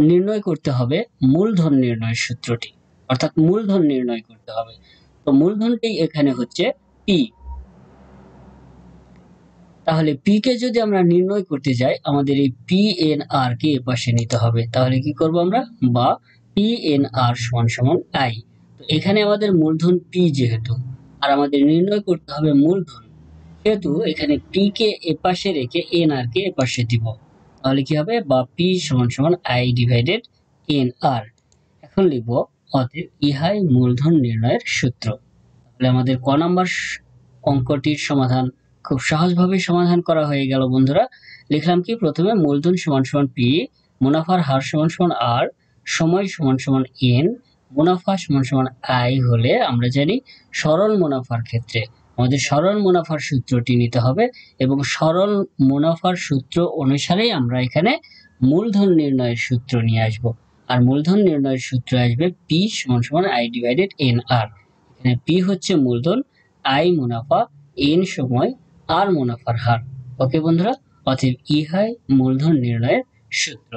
নির্ণয় করতে হবে মূলধন নির্ণয়ের সূত্রটি, অর্থাৎ মূলধন নির্ণয় করতে হবে। তো মূলধনটি এখানে হচ্ছে পি। তাহলে পি কে যদি আমরা নির্ণয় করতে যাই, আমাদের এই পি এন আর কে এপাশে নিতে হবে। তাহলে কি করব আমরা? বা পি এন আর সমান সমান আই। তো এখানে আমাদের মূলধন পি যেহেতু, আর আমাদের নির্ণয় করতে হবে মূলধন, সেহেতু এখানে পি কে এপাশে রেখে এন আর কে এপাশে দিব। তাহলে কি হবে? বা পি সমান সমান আই ডিভাইডেড এন আর। এখন লিখব অতএব ইহাই মূলধন নির্ণয়ের সূত্র। তাহলে আমাদের ক নাম্বার অঙ্কটির সমাধান খুব সহজভাবে সমাধান করা হয়ে গেল। বন্ধুরা, লিখলাম কি? প্রথমে মূলধন সমান সমান পি, মুনাফার হার সমান সমান আর, সময় সমান সমান এন, মুনাফা সমান সমান আই হলে আমরা জানি সরল মুনাফার ক্ষেত্রে আমাদের সরল মুনাফার সূত্রটি নিতে হবে এবং সরল মুনাফার সূত্র অনুসারেই আমরা এখানে মূলধন নির্ণয়ের সূত্র নিয়ে আসব। আর মূলধন নির্ণয়ের সূত্র আসবে পি সমান সমান আই ডিভাইডেড এন আর। এখানে পি হচ্ছে মূলধন, আই মুনাফা, এন সময়, আর মুনাফার হার। ওকে বন্ধুরা, অতএব ইহাই মূলধন নির্ণয়ের সূত্র।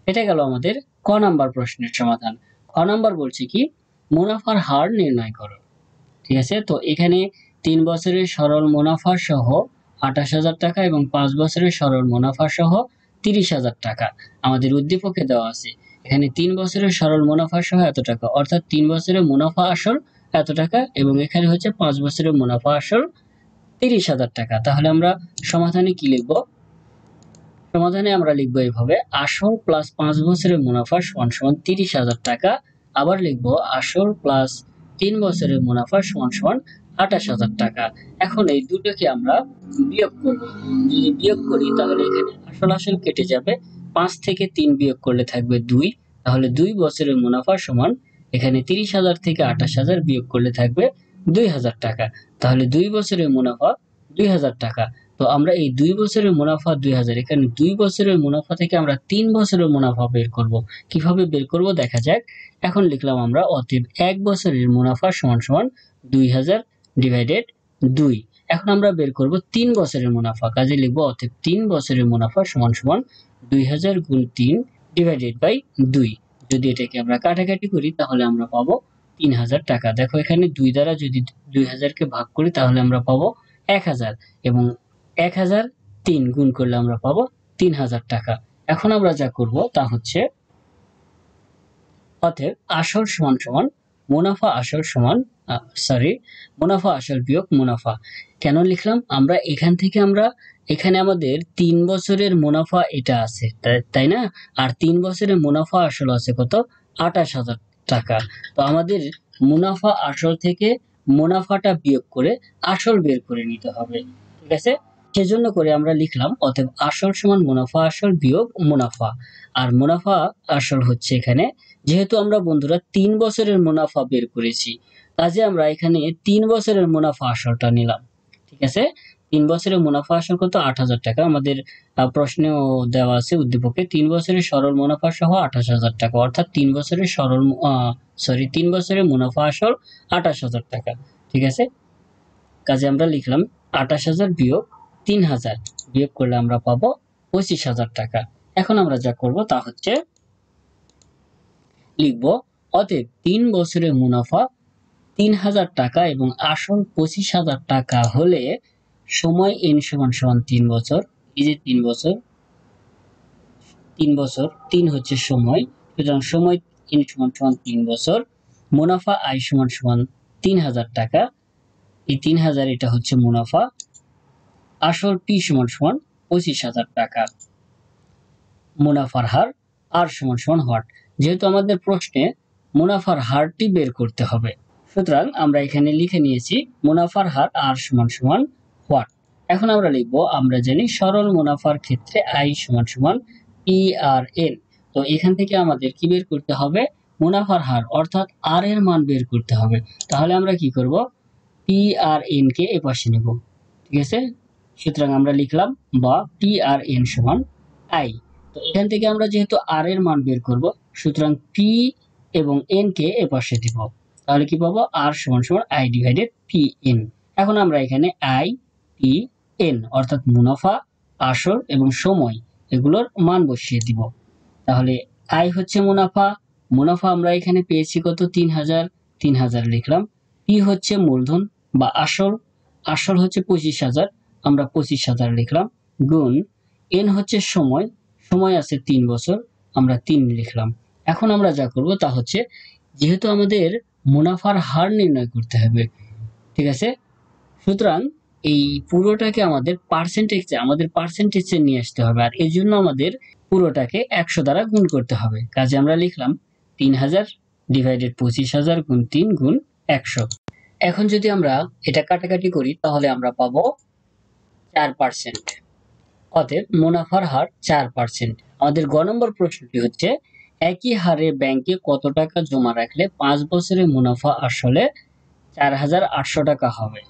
এটা গেল আমাদের ক নাম্বার প্রশ্নের সমাধান। খ নাম্বার বলছে কি মুনাফার হার নির্ণয় করো। ঠিক আছে, তো এখানে 3 বছরের সরল মুনাফা সহ 28,000 টাকা এবং 5 বছরের সরল মুনাফা সহ 30,000 টাকা আমাদের উদ্দীপকে দেওয়া আছে। এখানে 3 বছরের সরল মুনাফা সহ এত টাকা, অর্থাৎ 3 বছরের মুনাফা আসল এত টাকা, এবং এখানে হচ্ছে 5 বছরের মুনাফা আসল 30,000 টাকা। তাহলে আমরা সমাধানে কি লিখব? সমাধানে আমরা লিখব এইভাবে, আসল প্লাস 5 বছরের মুনাফা সমান সমান 30,000 টাকা। আবার লিখব আসল প্লাস 3 বছরের মুনাফা সমান সমান 28,000 টাকা। এখন এই দুটোকে আমরা বিয়োগ করব। যদি বিয়োগ করি তাহলে এখানে আসল আসল কেটে যাবে, 5 থেকে 3 বিয়োগ করলে থাকবে 2। তাহলে 2 বছরের মুনাফা সমান, এখানে 30,000 থেকে 28,000 বিয়োগ করলে থাকবে 2,000 টাকা। তাহলে 2 বছরের মুনাফা 2,000 টাকা। তো আমরা এই 2 বছরের মুনাফা 2,000, এখানে 2 বছরের মুনাফা থেকে আমরা 3 বছরের মুনাফা বের করব। কিভাবে বের করব দেখা যাক। এখন লিখলাম আমরা অতএব 1 বছরের মুনাফা সমান সমান 2,000 ডিভাইডেড 2। এখন আমরা বের করব 3 বছরের মুনাফা, কাজে লিখব অতএব 3 বছরের মুনাফা সমান সমান 2,000 গুণ 3 ডিভাইডেড বাই 2। যদি এটাকে আমরা কাটাকাটি করি তাহলে আমরা পাবো 3,000 টাকা। দেখো এখানে 2 দ্বারা যদি 2,000 কে ভাগ করি তাহলে আমরা পাবো 1,000, এবং 1,000 3 গুণ করলে আমরা পাবো 3000 টাকা। এখন আমরা যা করব তা হচ্ছে অতএব আসল সমান সমান মুনাফা আসল সমান মুনাফা আসল বিয়োগ মুনাফা। কেন লিখলাম আমরা এখানে আমাদের 3 বছরের মুনাফা এটা আছে, তাই না? আর 3 বছরের মুনাফা আসল আছে কত? 28,000 টাকা। তো আমাদের মুনাফা আসল থেকে মুনাফাটা বিয়োগ করে আসল বের করে নিতে হবে, ঠিক আছে? সেজন্য করে আমরা লিখলাম অতএব আসল সমান মুনাফা আসল বিয়োগ মুনাফা। আর মুনাফা আসল হচ্ছে এখানে, যেহেতু আমরা বন্ধুরা 3 বছরের মুনাফা বের করেছি, কাজে আমরা এখানে 3 বছরের মুনাফা আসলটা নিলাম, ঠিক আছে? 3 বছরের মুনাফা আসল কত? 8,000 টাকা। আমাদের প্রশ্নেও দেওয়া আছে উদ্দীপকে 3 বছরের সরল মুনাফা সহ 28,000 টাকা, অর্থাৎ 3 বছরের 3 বছরের মুনাফা আসল 28,000 টাকা, ঠিক আছে? কাজে আমরা লিখলাম 28,000 বিয়োগ 3,000, বিয়োগ করলে আমরা পাবো 25,000 টাকা। এখন আমরা যা করব তা হচ্ছে লিখব অতএব 3 বছরের মুনাফা 3,000 টাকা এবং আসল 25,000 টাকা হলে সময় n সমান 3 বছর। এই যে 3 বছর, 3 হচ্ছে সময়, সুতরাং সময় n সমান 3 বছর। মুনাফা i সমান 3,000 টাকা, এই 3,000 এটা হচ্ছে মুনাফা। আসল p সমান 25,000 টাকা। মুনাফার হার r সমান হোয়াট। যেহেতু আমাদের প্রশ্নে মুনাফার হারটি বের করতে হবে, সুতরাং আমরা এখানে লিখে নিয়েছি মুনাফার হার r সমান হোয়াট। এখন আমরা লিখব, আমরা জানি সরল মুনাফার ক্ষেত্রে i সমান PRN। তো এখান থেকে আমাদের কি বের করতে হবে? মুনাফার হার অর্থাৎ r এর মান বের করতে হবে। তাহলে আমরা কি করব? PRN কে এপাশে নেব, ঠিক আছে? সুতরাং আমরা লিখলাম বা PRN সমান i। তো এখান থেকে আমরা যেহেতু r এর মান বের করব, সুতরাং p এবং n কে এপাশে দিব। তাহলে কি পাবো? r সমান i ডিভাইডেড pn। এখন আমরা এখানে i p n অর্থাৎ মুনাফা আসল এবং সময় এগুলোর মান বসিয়ে দিব। তাহলে i হচ্ছে মুনাফা, মুনাফা আমরা এখানে পেয়েছি কত? 3,000 লিখলাম। p হচ্ছে মূলধন বা আসল, আসল হচ্ছে 25,000, আমরা 25,000 লিখলাম, গুণ n হচ্ছে সময়, সময় আছে 3 বছর, আমরা 3 লিখলাম। এখন আমরা যা করব তা হচ্ছে, যেহেতু আমাদের মুনাফার হার নির্ণয় করতে হবে, ঠিক আছে? সুতরাং এই পুরোটাকে আমাদের পার্সেন্টেজে নিয়ে আসতে হবে, আর এর জন্য আমাদের পুরোটাকে 100 দ্বারা গুণ করতে হবে। কাজে আমরা লিখলাম 3,000 ডিভাইডেড 25,000 গুণ 3 গুণ 100। এখন যদি আমরা এটা কাটাকাটি করি তাহলে আমরা পাবো 4%। অতএব মুনাফার হার 4%। আমাদের গ নম্বর প্রশ্নটি হচ্ছে, একই হারে ব্যাংকে কত টাকা জমা রাখলে 5 বছরের মুনাফা আসলে 4,800 টাকা হবে?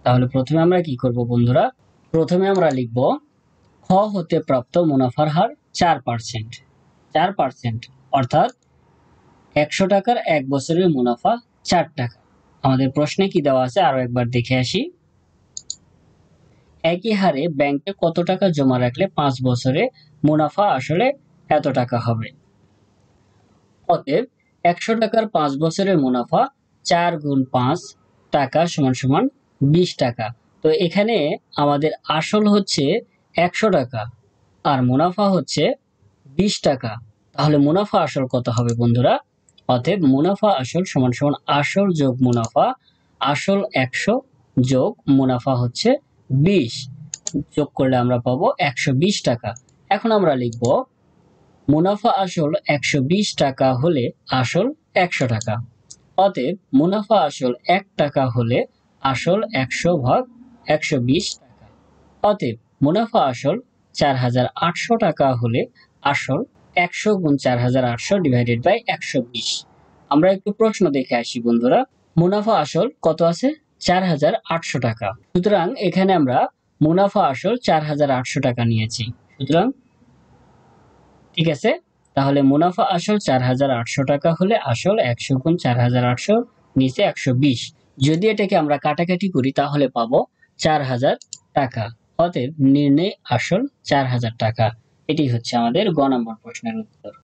তাহলে প্রথমে আমরা কি করব বন্ধুরা? প্রথমে আমরা লিখব খ হতে প্রাপ্ত মুনাফার হার 4%। 4% অর্থাৎ 100 টাকার 1 বছরের মুনাফা 4 টাকা। আমাদের প্রশ্নে কি দেওয়া আছে আরো একবার দেখে আসি। একই হারে ব্যাংকে কত টাকা জমা রাখলে 5 বছরে মুনাফা আসলে এত টাকা হবে। অতএব 100 টাকার 5 বছরের মুনাফা 4 গুণ 5 টাকা সমান 20 টাকা। তো এখানে আমাদের আসল হচ্ছে 100 টাকা আর মুনাফা হচ্ছে 20 টাকা। তাহলে মুনাফা আসল কত হবে বন্ধুরা? অতএব মুনাফা আসল সমান আসল যোগ মুনাফা, আসল 100 যোগ মুনাফা হচ্ছে 20, যোগ করলে আমরা পাবো 120 টাকা। এখন আমরা লিখব মুনাফা আসল 120 টাকা হলে আসল 100 টাকা। অতএব মুনাফা আসল 1 টাকা হলে আসল 100 ভাগ 120 টাকা। অতএব মুনাফা আসল 4,800 টাকা হলে আসল 100 গুণ 4,800 ডিভাইডেড বাই 120। আমরা একটু প্রশ্ন দেখে আসি বন্ধুরা। মুনাফা আসল কত আছে? 4,800 টাকা। সুতরাং এখানে আমরা মুনাফা আসল 4,800 টাকা নিয়েছি। সুতরাং ঠিক আছে, তাহলে মুনাফা আসল 4,800 টাকা হলে আসল 100 গুণ 4,800 নিচে 120। যদি এটাকে আমরা কাটাকাটি করি তাহলে পাবো 4,000 টাকা। অতএব নির্ণয় আসল 4,000 টাকা। এটি হচ্ছে আমাদের গ নম্বর প্রশ্নের উত্তর।